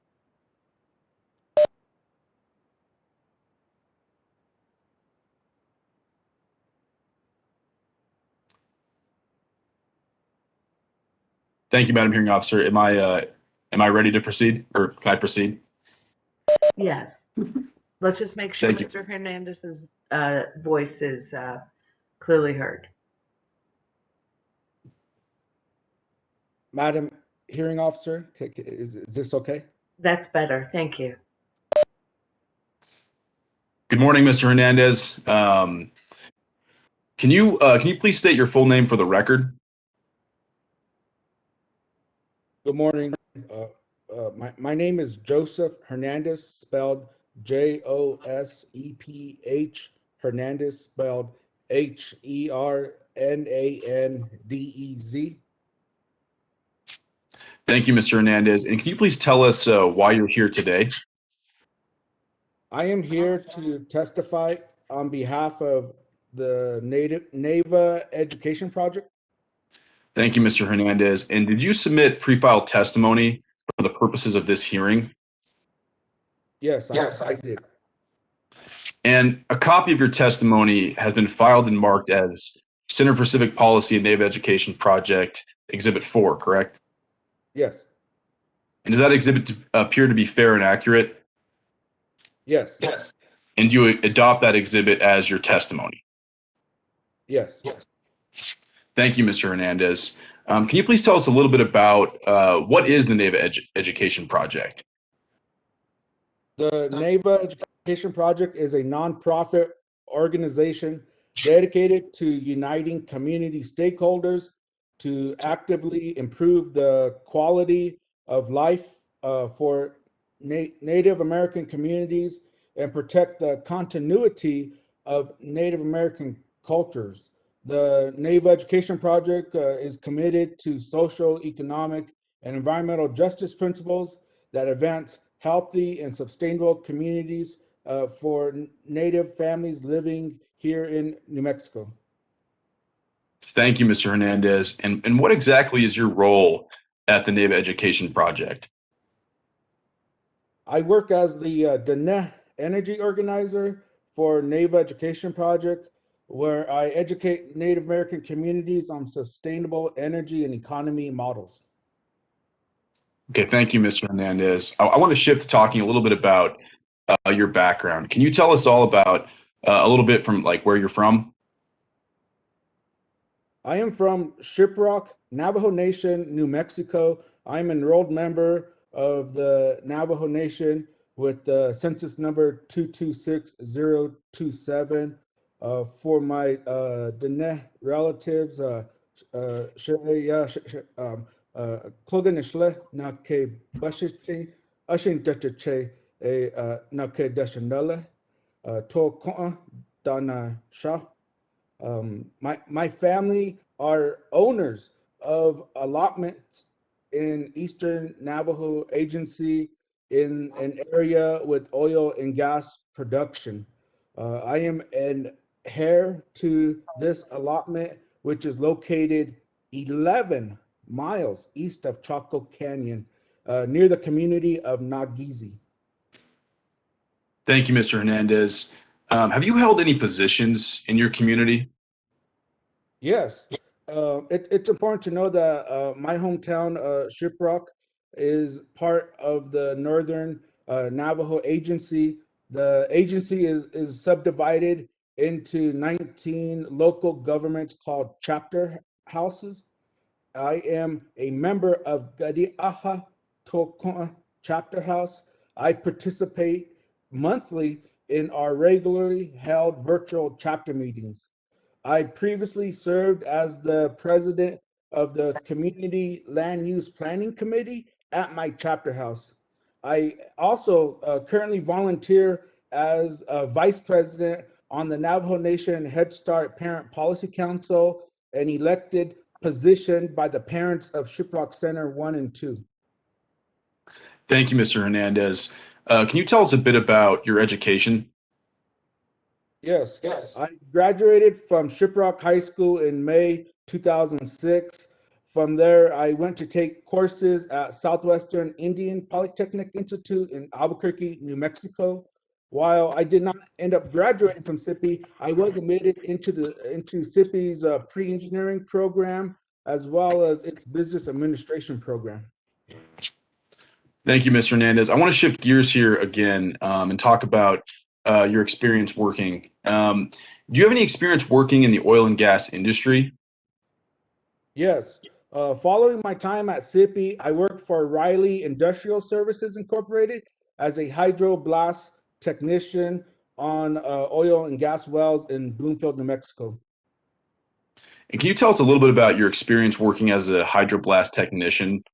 Thank you, Madam Hearing Officer. Am I ready to proceed, or can I proceed? Yes. Let's just make sure Thank you. Mr. Hernandez's voice is clearly heard. Madam Hearing Officer, is this okay? That's better. Thank you. Good morning, Mr. Hernandez. Can you please state your full name for the record? Good morning. My name is Joseph Hernandez, spelled Joseph, Hernandez, spelled Hernandez. Thank you, Mr. Hernandez. And can you please tell us why you're here today? I am here to testify on behalf of the NAVA Education Project. Thank you, Mr. Hernandez. And did you submit pre-filed testimony for the purposes of this hearing? Yes, I did. And a copy of your testimony has been filed and marked as Center for Civic Policy and Native Education Project Exhibit 4, correct? Yes. And does that exhibit appear to be fair and accurate? Yes. And do you adopt that exhibit as your testimony? Yes. Thank you, Mr. Hernandez. Can you please tell us a little bit about what is the NAVA Education Project? The NAVA Education Project is a nonprofit organization dedicated to uniting community stakeholders to actively improve the quality of life for Native American communities and protect the continuity of Native American cultures. The NAVA Education Project is committed to social, economic, and environmental justice principles that advance healthy and sustainable communities for Native families living here in New Mexico. Thank you, Mr. Hernandez. And what exactly is your role at the NAVA Education Project? I work as the Dene Energy Organizer for NAVA Education Project, where I educate Native American communities on sustainable energy and economy models. Okay, thank you, Mr. Hernandez. I want to shift to talking a little bit about your background. Can you tell us all about a little bit from like where you're from? I am from Shiprock, Navajo Nation, New Mexico. I'm an enrolled member of the Navajo Nation with the census number 226027. For my Dene relatives, Kloganishle na ke bashiti ashin dachache na ke dashanele to koa dana sha. My family are owners of allotments in Eastern Navajo Agency in an area with oil and gas production. I am an heir to this allotment, which is located 11 miles east of Chaco Canyon, near the community of Nagizi. Thank you, Mr. Hernandez. Have you held any positions in your community? Yes, it's important to know that my hometown, Shiprock, is part of the Northern Navajo Agency. The agency is subdivided into 19 local governments called chapter houses. I am a member of Gadiaha Tokoa Chapter House. I participate monthly in our regularly held virtual chapter meetings. I previously served as the president of the Community Land Use Planning Committee at my chapter house. I also currently volunteer as a vice president on the Navajo Nation Head Start Parent Policy Council, an elected position by the parents of Shiprock Center 1 and 2. Thank you, Mr. Hernandez. Can you tell us a bit about your education? Yes, I graduated from Shiprock High School in May 2006. From there, I went to take courses at Southwestern Indian Polytechnic Institute in Albuquerque, New Mexico. While I did not end up graduating from SIPI, I was admitted into SIPI's pre-engineering program as well as its business administration program. Thank you, Mr. Hernandez. I want to shift gears here again and talk about your experience working. Do you have any experience working in the oil and gas industry? Yes. Following my time at SIPI, I worked for Riley Industrial Services Incorporated as a hydroblast technician on oil and gas wells in Bloomfield, New Mexico. And can you tell us a little bit about your experience working as a hydroblast technician?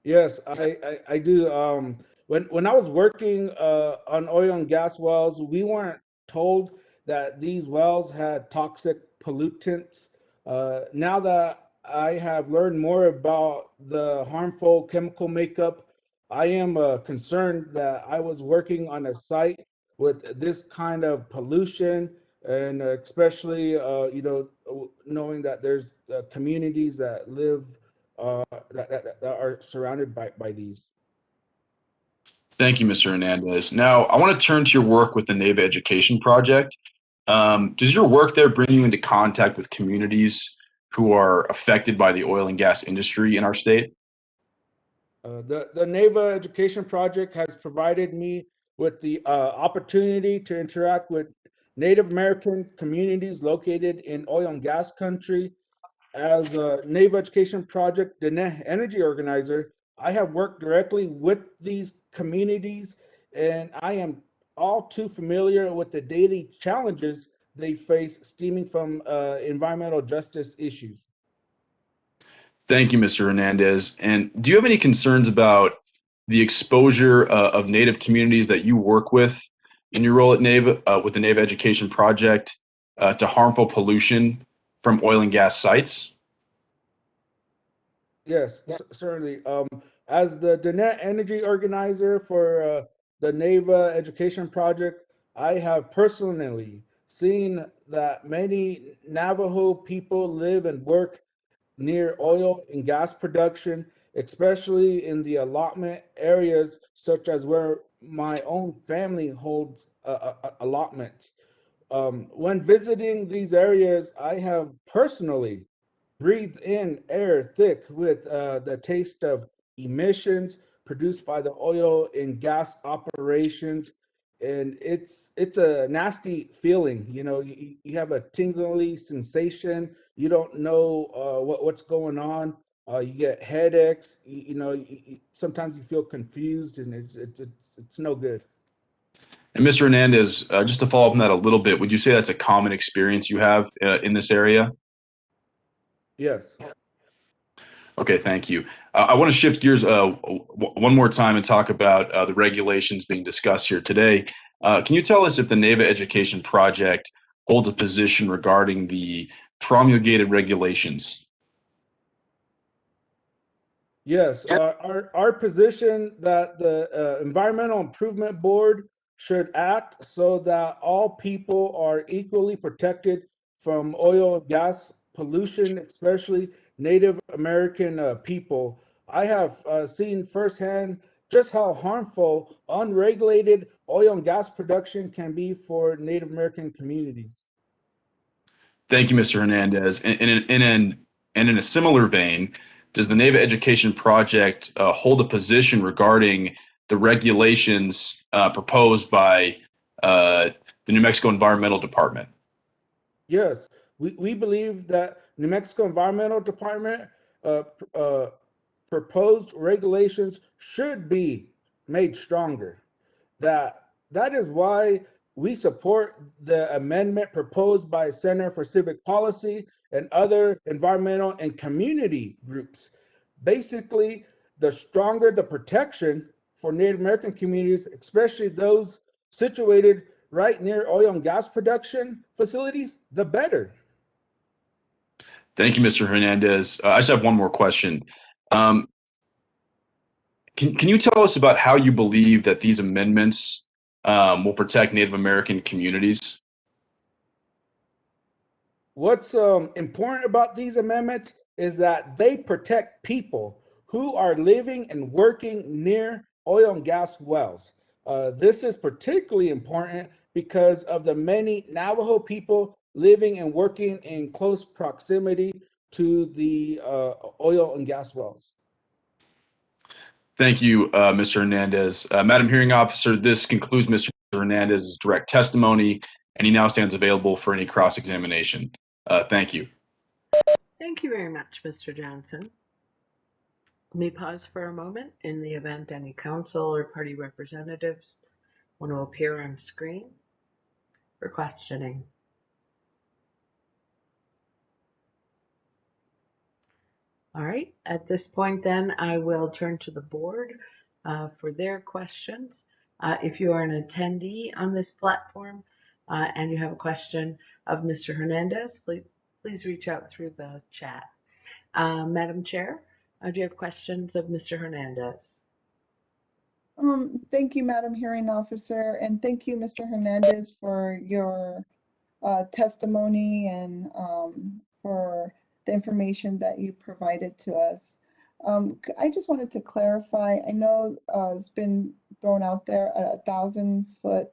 Yes, I do. When I was working on oil and gas wells, we weren't told that these wells had toxic pollutants. Now that I have learned more about the harmful chemical makeup, I am concerned that I was working on a site with this kind of pollution, and especially knowing that there's communities that live that are surrounded by these. Thank you, Mr. Hernandez. Now, I want to turn to your work with the NAVA Education Project. Does your work there bring you into contact with communities who are affected by the oil and gas industry in our state? The NAVA Education Project has provided me with the opportunity to interact with Native American communities located in oil and gas country. As a NAVA Education Project energy organizer, I have worked directly with these communities, and I am all too familiar with the daily challenges they face stemming from environmental justice issues. Thank you, Mr. Hernandez. And do you have any concerns about the exposure of Native communities that you work with in your role at NAVA, with the NAVA Education Project, to harmful pollution from oil and gas sites? Yes, certainly. As the Danette Energy Organizer for the NAVA Education Project, I have personally seen that many Navajo people live and work near oil and gas production, especially in the allotment areas, such as where my own family holds allotments. When visiting these areas, I have personally breathed in air thick with the taste of emissions produced by the oil and gas operations. And it's a nasty feeling. You have a tingly sensation. You don't know what's going on. You get headaches. Sometimes you feel confused, and it's no good. And Mr. Hernandez, just to follow up on that a little bit, would you say that's a common experience you have in this area? Yes. Okay, thank you. I want to shift gears one more time and talk about the regulations being discussed here today. Can you tell us if the NAVA Education Project holds a position regarding the promulgated regulations? Yes, our position that the Environmental Improvement Board should act so that all people are equally protected from oil and gas pollution, especially Native American people. I have seen firsthand just how harmful unregulated oil and gas production can be for Native American communities. Thank you, Mr. Hernandez. And in a similar vein, does the NAVA Education Project hold a position regarding the regulations proposed by the New Mexico Environmental Department? Yes, we believe that New Mexico Environmental Department proposed regulations should be made stronger. That is why we support the amendment proposed by Center for Civic Policy and other environmental and community groups. Basically, the stronger the protection for Native American communities, especially those situated right near oil and gas production facilities, the better. Thank you, Mr. Hernandez. I just have one more question. Can you tell us about how you believe that these amendments will protect Native American communities? What's important about these amendments is that they protect people who are living and working near oil and gas wells. This is particularly important because of the many Navajo people living and working in close proximity to the oil and gas wells. Thank you, Mr. Hernandez. Madam Hearing Officer, this concludes Mr. Hernandez's direct testimony, and he now stands available for any cross-examination. Thank you. Thank you very much, Mr. Johnson. Let me pause for a moment in the event any council or party representatives want to appear on screen for questioning. All right, at this point then, I will turn to the board for their questions. If you are an attendee on this platform and you have a question of Mr. Hernandez, please reach out through the chat. Madam Chair, do you have questions of Mr. Hernandez? Thank you, Madam Hearing Officer, and thank you, Mr. Hernandez, for your testimony and for the information that you provided to us. I just wanted to clarify, I know it's been thrown out there a 1,000-foot,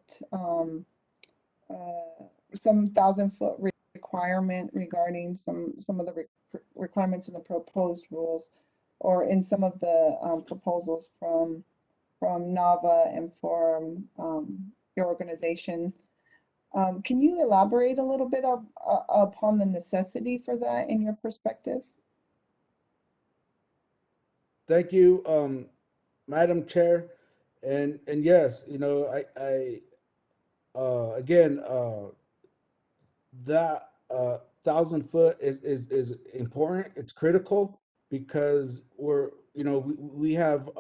some 1,000-foot requirement regarding some of the requirements in the proposed rules or in some of the proposals from NAVA and from your organization. Can you elaborate a little bit upon the necessity for that in your perspective? Thank you, Madam Chair. And yes, you know, again, that 1,000 foot is important. It's critical because we have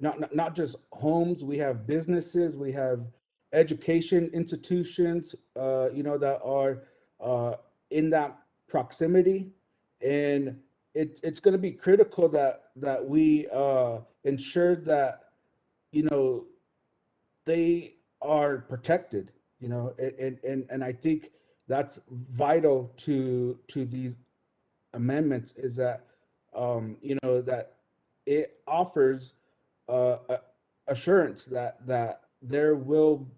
not just homes, we have businesses, we have education institutions, that are in that proximity, and it's going to be critical that we ensure that they are protected, and I think that's vital to these amendments is that that it offers assurance that there will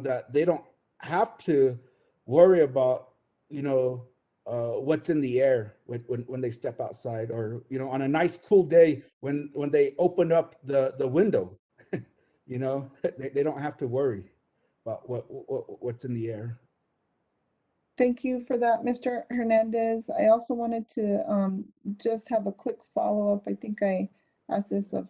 that they don't have to worry about what's in the air when they step outside, or on a nice cool day when they open up the window. They don't have to worry about what's in the air. Thank you for that, Mr. Hernandez. I also wanted to just have a quick follow-up. I think I asked this of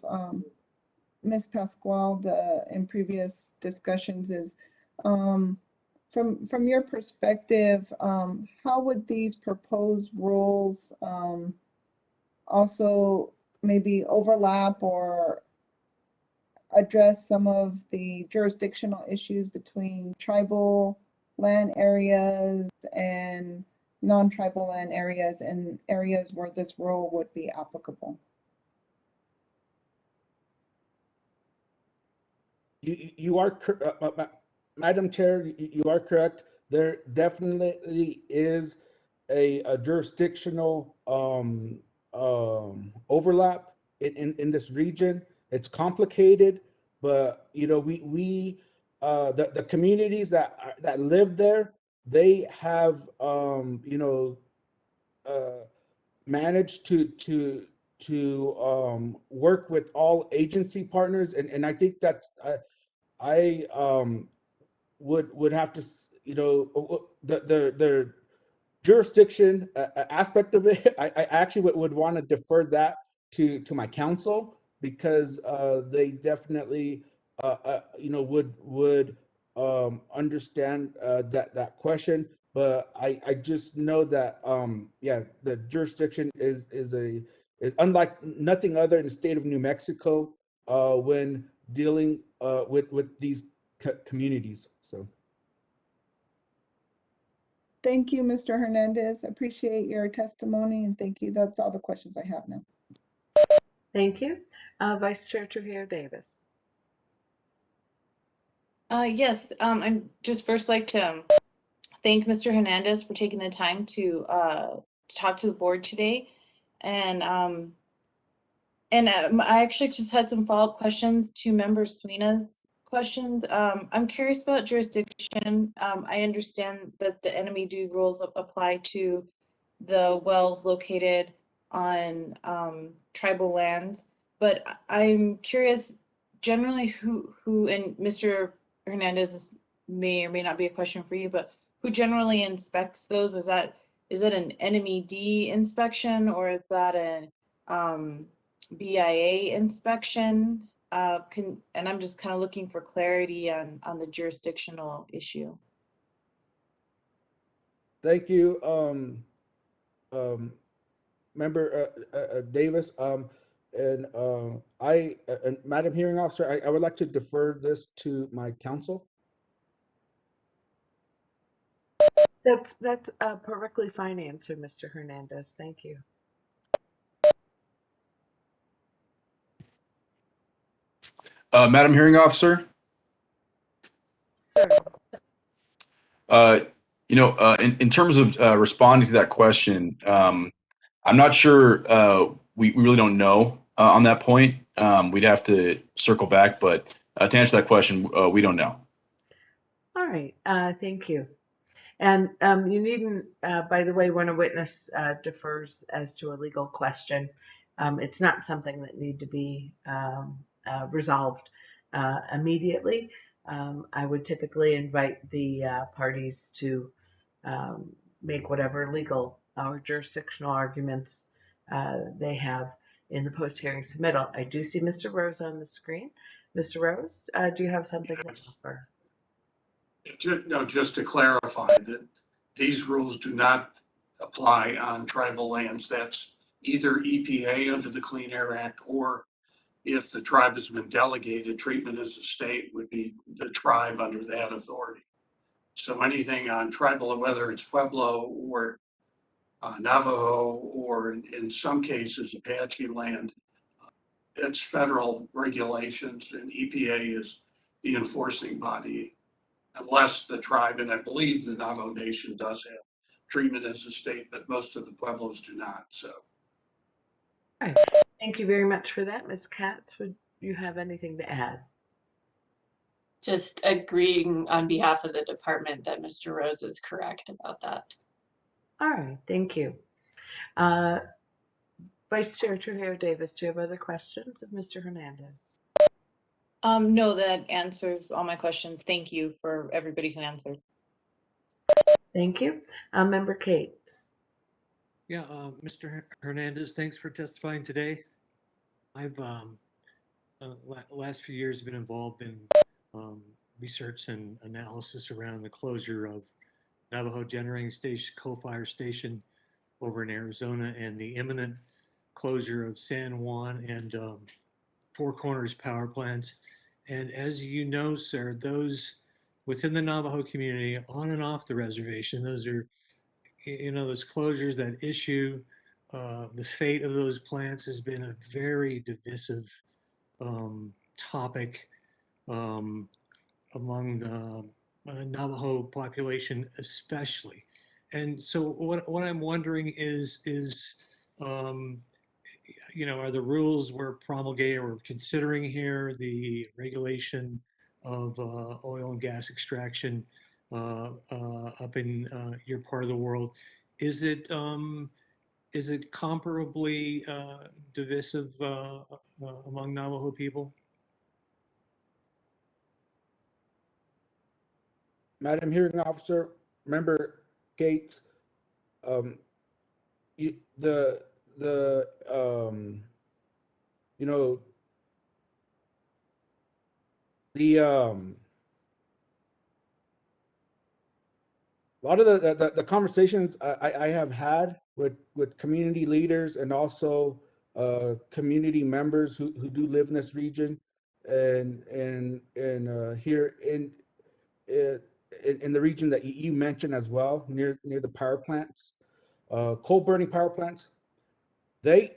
Ms. Pasquale in previous discussions is from your perspective, how would these proposed rules also maybe overlap or address some of the jurisdictional issues between tribal land areas and non-tribal land areas and areas where this rule would be applicable? You are, Madam Chair, you are correct. There definitely is a jurisdictional overlap in this region. It's complicated, but the communities that live there, they have managed to work with all agency partners, and I think that's I would have to the jurisdiction aspect of it. I actually would want to defer that to my counsel because they definitely would understand that question. But I just know that the jurisdiction is unlike nothing other in the state of New Mexico when dealing with these communities. So. Thank you, Mr. Hernandez. Appreciate your testimony and thank you. That's all the questions I have now. Thank you. Vice Chair Trujillo Davis. Yes, I'd just first like to thank Mr. Hernandez for taking the time to talk to the board today. And I actually just had some follow-up questions to Member Sweena's questions. I'm curious about jurisdiction. I understand that the enemy due rules apply to the wells located on tribal lands, but I'm curious generally who and Mr. Hernandez, this may or may not be a question for you, but who generally inspects those? Is it an NMED inspection, or is that an BIA inspection? And I'm just kind of looking for clarity on the jurisdictional issue. Thank you, Member Davis. And Madam Hearing Officer, I would like to defer this to my counsel. That's a perfectly fine answer, Mr. Hernandez. Thank you. Madam Hearing Officer? In terms of responding to that question, I'm not sure. We really don't know on that point. We'd have to circle back, but to answer that question, we don't know. All right. Thank you. And you needn't, by the way, when a witness defers as to a legal question, it's not something that need to be resolved immediately. I would typically invite the parties to make whatever legal or jurisdictional arguments they have in the post-hearing submittal. I do see Mr. Rose on the screen. Mr. Rose, do you have something to offer? No, just to clarify that these rules do not apply on tribal lands. That's either EPA under the Clean Air Act, or if the tribe has been delegated, treatment as a state would be the tribe under that authority. So anything on tribal, whether it's Pueblo or Navajo, or in some cases Apache land, it's federal regulations, and EPA is the enforcing body, unless the tribe, and I believe the Navajo Nation does have treatment as a state, but most of the Pueblos do not. So. All right. Thank you very much for that. Ms. Katz, would you have anything to add? Just agreeing on behalf of the department that Mr. Rose is correct about that. All right. Thank you. Vice Chair Trujillo Davis, do you have other questions of Mr. Hernandez? No, that answers all my questions. Thank you for everybody who answered. Thank you. Member Cates. Yeah, Mr. Hernandez, thanks for testifying today. I've last few years been involved in research and analysis around the closure of Navajo Generating Station, coal-fire station over in Arizona, and the imminent closure of San Juan and Four Corners power plants. And as you know, sir, those within the Navajo community on and off the reservation, those are, those closures, that issue, the fate of those plants has been a very divisive topic among the Navajo population especially. And so what I'm wondering is are the rules we're promulgating or considering here, the regulation of oil and gas extraction up in your part of the world, is it comparably divisive among Navajo people? Madam Hearing Officer, Member Gates, a lot of the conversations I have had with community leaders and also community members who do live in this region and here in the region that you mentioned as well, near the power plants, coal burning power plants, they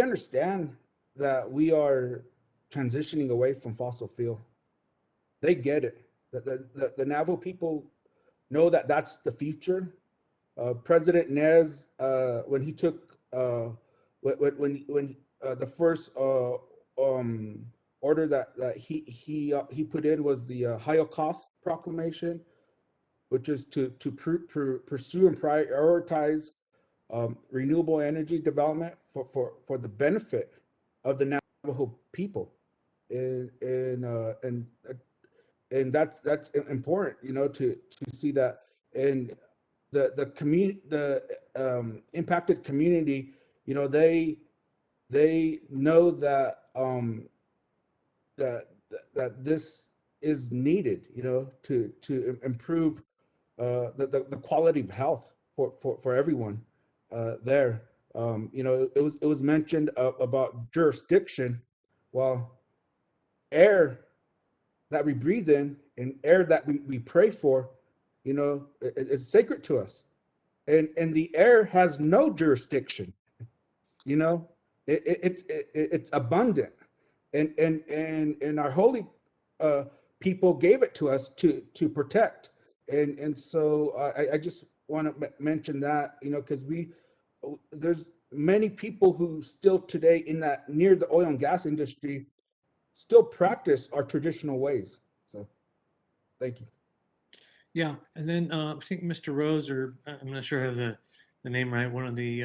understand that we are transitioning away from fossil fuel. They get it. The Navajo people know that that's the future. President Nez, when he took when the first order that he put in was the Hyokoth Proclamation, which is to pursue and prioritize renewable energy development for the benefit of the Navajo people, and that's important, to see that. And the community, the impacted community, they know that that this is needed, to improve the quality of health for everyone there. It was mentioned about jurisdiction. Well, air that we breathe in and air that we pray for, it's sacred to us. And the air has no jurisdiction. It's abundant, and our holy people gave it to us to protect. And so I just want to mention that, because there's many people who still today in that near the oil and gas industry still practice our traditional ways. So thank you. Yeah, and then I think Mr. Rose, or I'm not sure I have the name right, one of the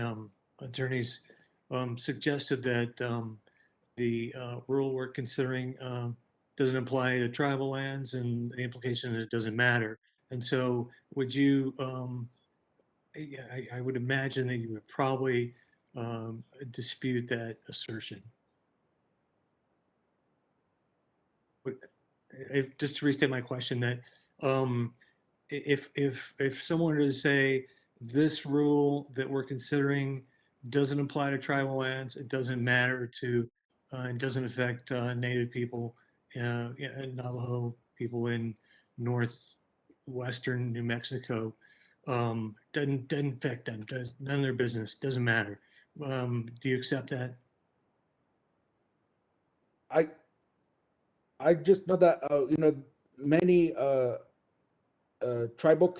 attorneys suggested that the rule we're considering doesn't apply to tribal lands, and the implication is it doesn't matter. And so would you, I would imagine that you would probably dispute that assertion. Just to restate my question, that if someone were to say this rule that we're considering doesn't apply to tribal lands, it doesn't matter to, it doesn't affect Native people, Navajo people in northwestern New Mexico, doesn't affect them, does none of their business, doesn't matter. Do you accept that? I just know that many tribal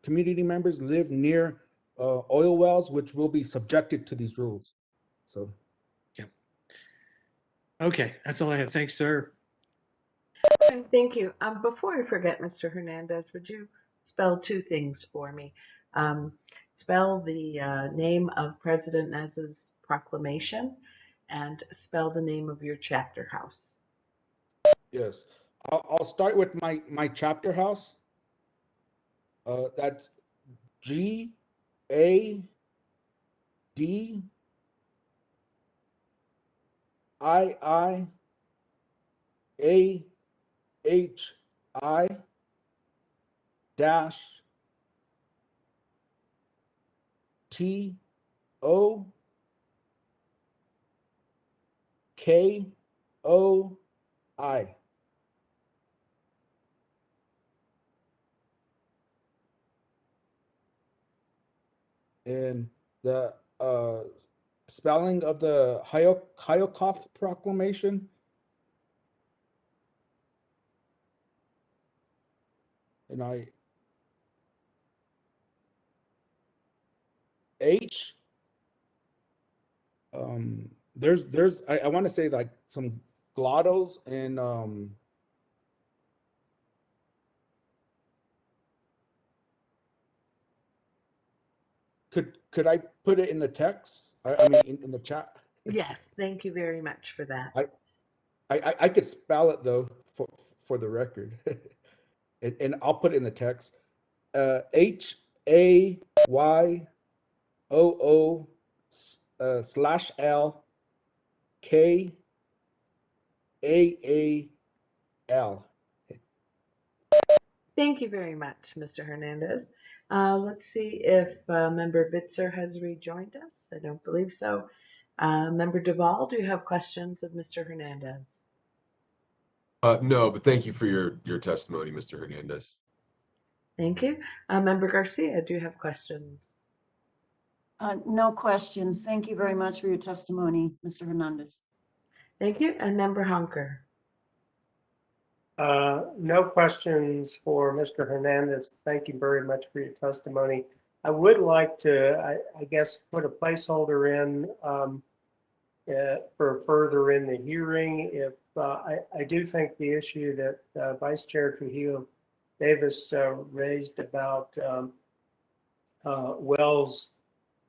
community members live near oil wells, which will be subjected to these rules. So, yeah. Okay, that's all I have. Thanks, sir. Okay, thank you. Before I forget, Mr. Hernandez, would you spell two things for me? Spell the name of President Nez's proclamation, and spell the name of your chapter house. yes, I'll start with my chapter house. That's GADIHI dash TOKOI. And the spelling of the Hyokoth Proclamation, and there's I want to say like some glottos, and could I put it in the text? I mean in the chat. Yes, thank you very much for that. I could spell it though for the record, and I'll put it in the text. HAYOO/LKAAL. Thank you very much, Mr. Hernandez. Let's see if Member Bitzer has rejoined us. I don't believe so. Member Duvall, do you have questions of Mr. Hernandez? No, but thank you for your testimony, Mr. Hernandez. Thank you. Member Garcia, do you have questions? No questions. Thank you very much for your testimony, Mr. Hernandez. Thank you. And Member Hunker. No questions for Mr. Hernandez. Thank you very much for your testimony. I would like to, I guess, put a placeholder in for further in the hearing. If I do think the issue that Vice Chair Trujillo Davis raised about wells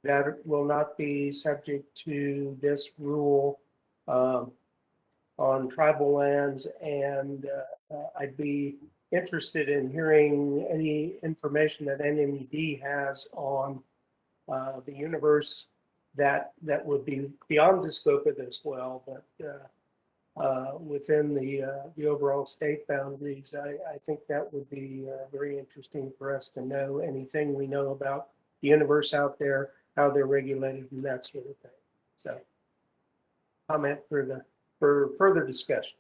that will not be subject to this rule on tribal lands, and I'd be interested in hearing any information that NMED has on the universe that would be beyond the scope of this well, but within the overall state boundaries. I think that would be very interesting for us to know anything we know about the universe out there, how they're regulated, and that sort of thing. So, comment for further discussion.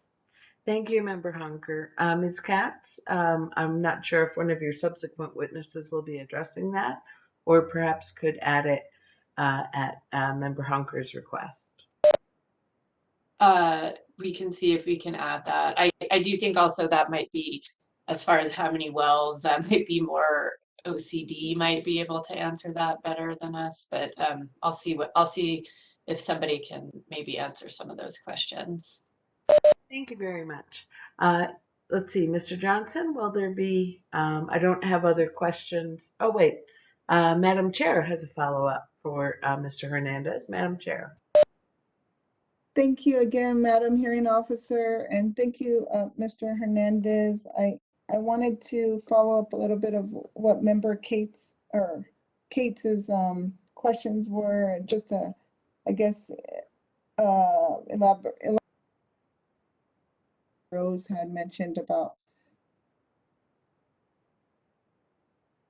Thank you, Member Hunker. Ms. Katz, I'm not sure if one of your subsequent witnesses will be addressing that, or perhaps could add it at Member Hunker's request. We can see if we can add that. I do think also that might be, as far as how many wells, that might be more OCD might be able to answer that better than us, but I'll see if somebody can maybe answer some of those questions. Thank you very much. Let's see, Mr. Johnson, will there be, I don't have other questions. Oh, wait, Madam Chair has a follow-up for Mr. Hernandez. Madam Chair. Thank you again, Madam Hearing Officer, and thank you, Mr. Hernandez. I wanted to follow up a little bit of what Member Kates's questions were, just to, I guess, elaborate. Rose had mentioned about.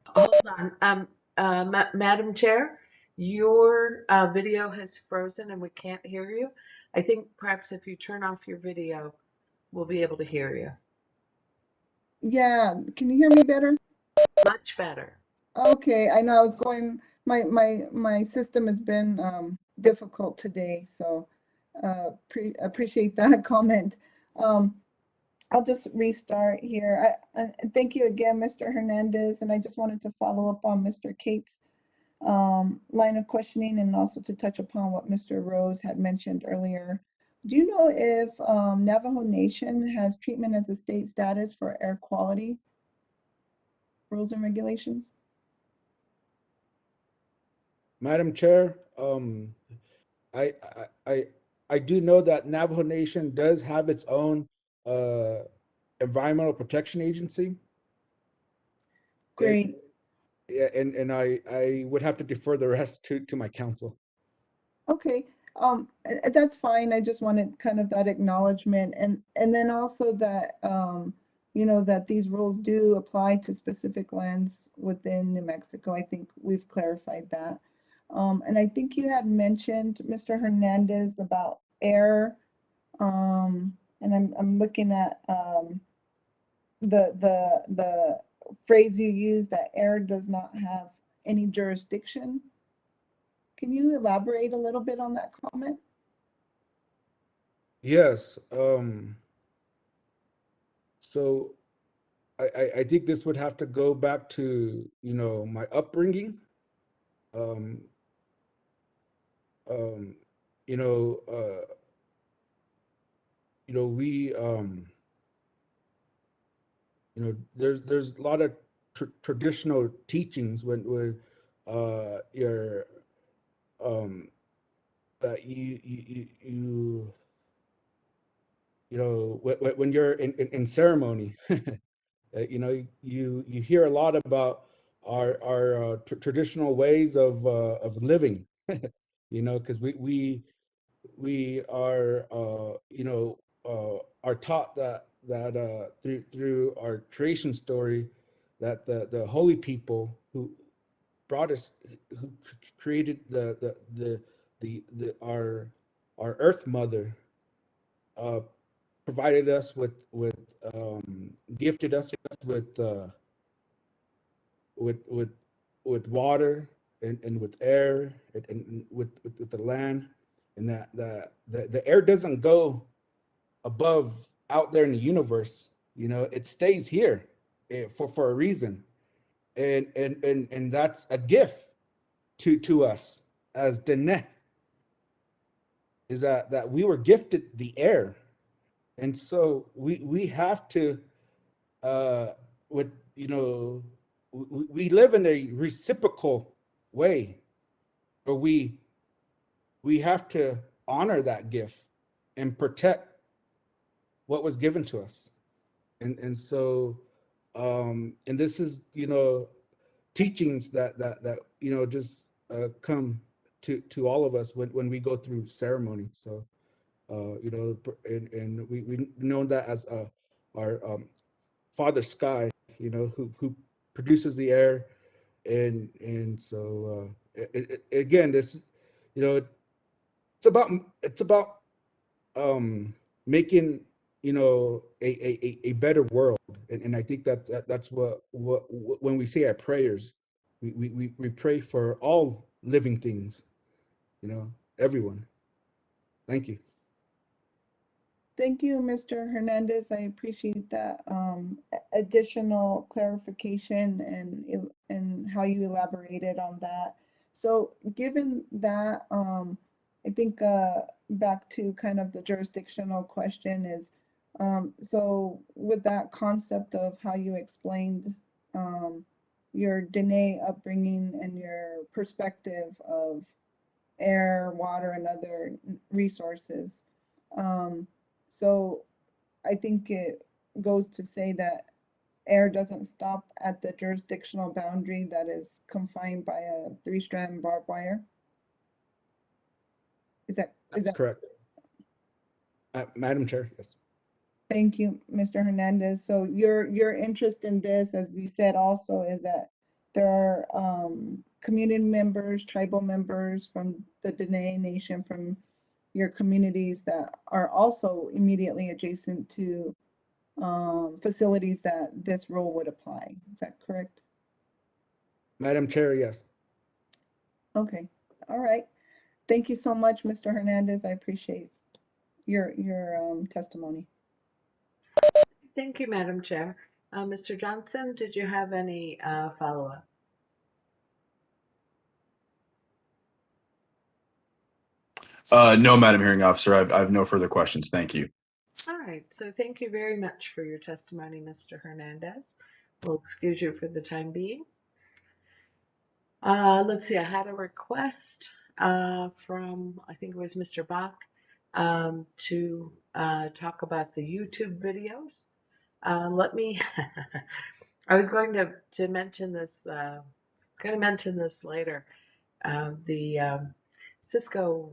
Hold on, Madam Chair, your video has frozen and we can't hear you. I think perhaps if you turn off your video, we'll be able to hear you. Yeah, can you hear me better? Much better. Okay, I know I was going, my system has been difficult today, so appreciate that comment. I'll just restart here. Thank you again, Mr. Hernandez, and I just wanted to follow up on Mr. Cates' line of questioning and also to touch upon what Mr. Rose had mentioned earlier. Do you know if Navajo Nation has treatment as a state status for air quality rules and regulations? Madam Chair, I do know that Navajo Nation does have its own environmental protection agency. Great. Yeah, and I would have to defer the rest to my counsel. Okay, that's fine. I just wanted kind of that acknowledgement, and then also that you know, that these rules do apply to specific lands within New Mexico. I think we've clarified that. And I think you had mentioned, Mr. Hernandez, about air, and I'm looking at the phrase you used, that air does not have any jurisdiction. Can you elaborate a little bit on that comment? Yes. So I think this would have to go back to, you know, my upbringing. You know, we, you know, there's a lot of traditional teachings when you're that you know, when you're in ceremony, you know, you hear a lot about our traditional ways of living, you know, because we are you know, are taught that through our creation story, that the holy people who brought us, who created our earth mother, provided us with gifted us with water and with air and with the land, and that the air doesn't go above out there in the universe. It stays here for a reason, and that's a gift to us as Dene, is that we were gifted the air, and so we have to with we live in a reciprocal way, or we have to honor that gift and protect what was given to us. And so and this is teachings that just come to all of us when we go through ceremony. So and we know that as our Father Sky, who produces the air, and so again, this it's about making a better world, and I think that's what when we say our prayers, we pray for all living things, everyone. Thank you. Thank you, Mr. Hernandez. I appreciate that additional clarification and how you elaborated on that. So given that, I think back to kind of the jurisdictional question is, so with that concept of how you explained your Dene upbringing and your perspective of air, water, and other resources, so I think it goes to say that air doesn't stop at the jurisdictional boundary that is confined by a 3-strand barbed wire. That's correct. Madam Chair, yes. Thank you, Mr. Hernandez. So your interest in this, as you said, also is that there are community members, tribal members from the Dene Nation, from your communities that are also immediately adjacent to facilities that this rule would apply. Is that correct? Madam Chair, yes. Okay, all right. Thank you so much, Mr. Hernandez. I appreciate your testimony. Thank you, Madam Chair. Mr. Johnson, did you have any follow-up? No, Madam Hearing Officer, I have no further questions. Thank you. All right, so thank you very much for your testimony, Mr. Hernandez. We'll excuse you for the time being. Let's see, I had a request from, I think it was Mr. Bach, to talk about the YouTube videos. Let me, I was going to mention this, later. The Cisco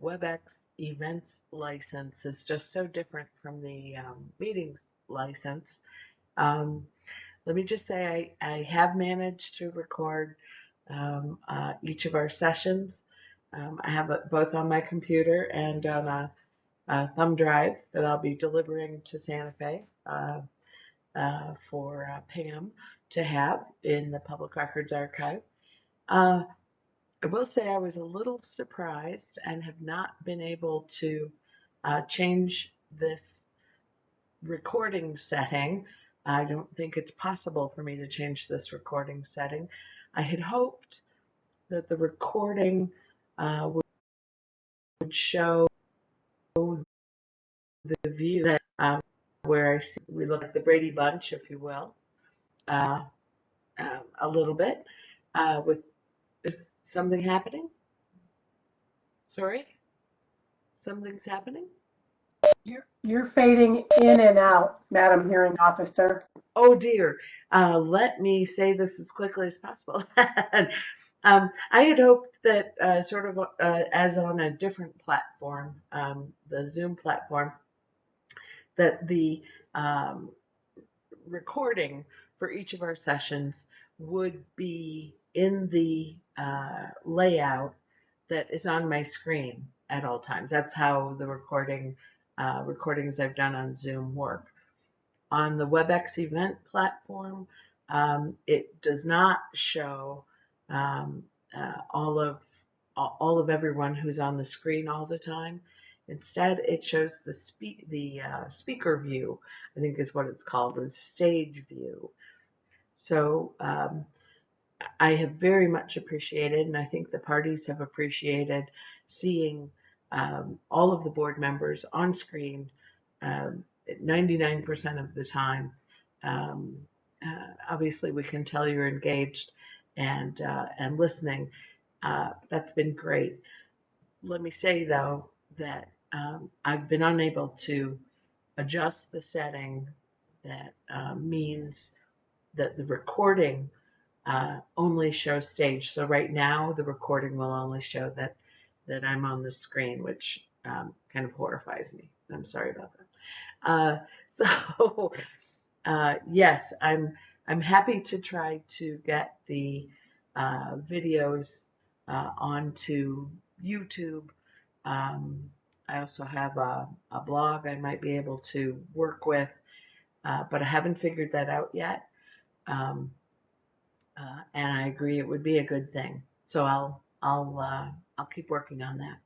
WebEx events license is just so different from the meetings license. Let me just say I have managed to record each of our sessions. I have it both on my computer and on a thumb drive that I'll be delivering to Santa Fe for Pam to have in the Public Records Archive. I will say I was a little surprised and have not been able to change this recording setting. I don't think it's possible for me to change this recording setting. I had hoped that the recording would show the view that where we look at the Brady Bunch, if you will, a little bit. Is something happening? Sorry? Something's happening? You're fading in and out, Madam Hearing Officer. Oh dear. Let me say this as quickly as possible. I had hoped that sort of as on a different platform, the Zoom platform, that the recording for each of our sessions would be in the layout that is on my screen at all times. That's how the recordings I've done on Zoom work. On the WebEx event platform, it does not show all of all of everyone who's on the screen all the time. Instead, it shows the speaker view, I think is what it's called, or stage view. So I have very much appreciated, and I think the parties have appreciated seeing all of the board members on screen 99% of the time. Obviously, we can tell you're engaged and listening. That's been great. Let me say, though, that I've been unable to adjust the setting. That means that the recording only shows stage. So right now, the recording will only show that I'm on the screen, which kind of horrifies me. I'm sorry about that. So yes, I'm happy to try to get the videos onto YouTube. I also have a blog I might be able to work with, but I haven't figured that out yet. And I agree it would be a good thing. So I'll keep working on that.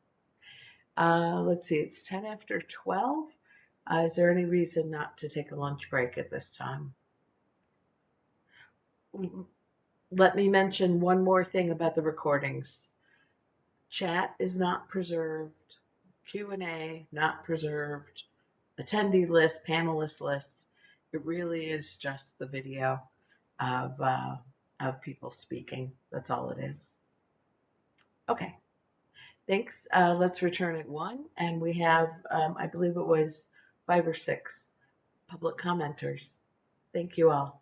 Let's see, it's 10 after 12. Is there any reason not to take a lunch break at this time? Let me mention one more thing about the recordings. Chat is not preserved. Q&A not preserved. Attendee list, panelist lists. It really is just the video of people speaking. That's all it is. Okay. Thanks. Let's return at 1, and we have, I believe it was 5 or 6 public commenters. Thank you all.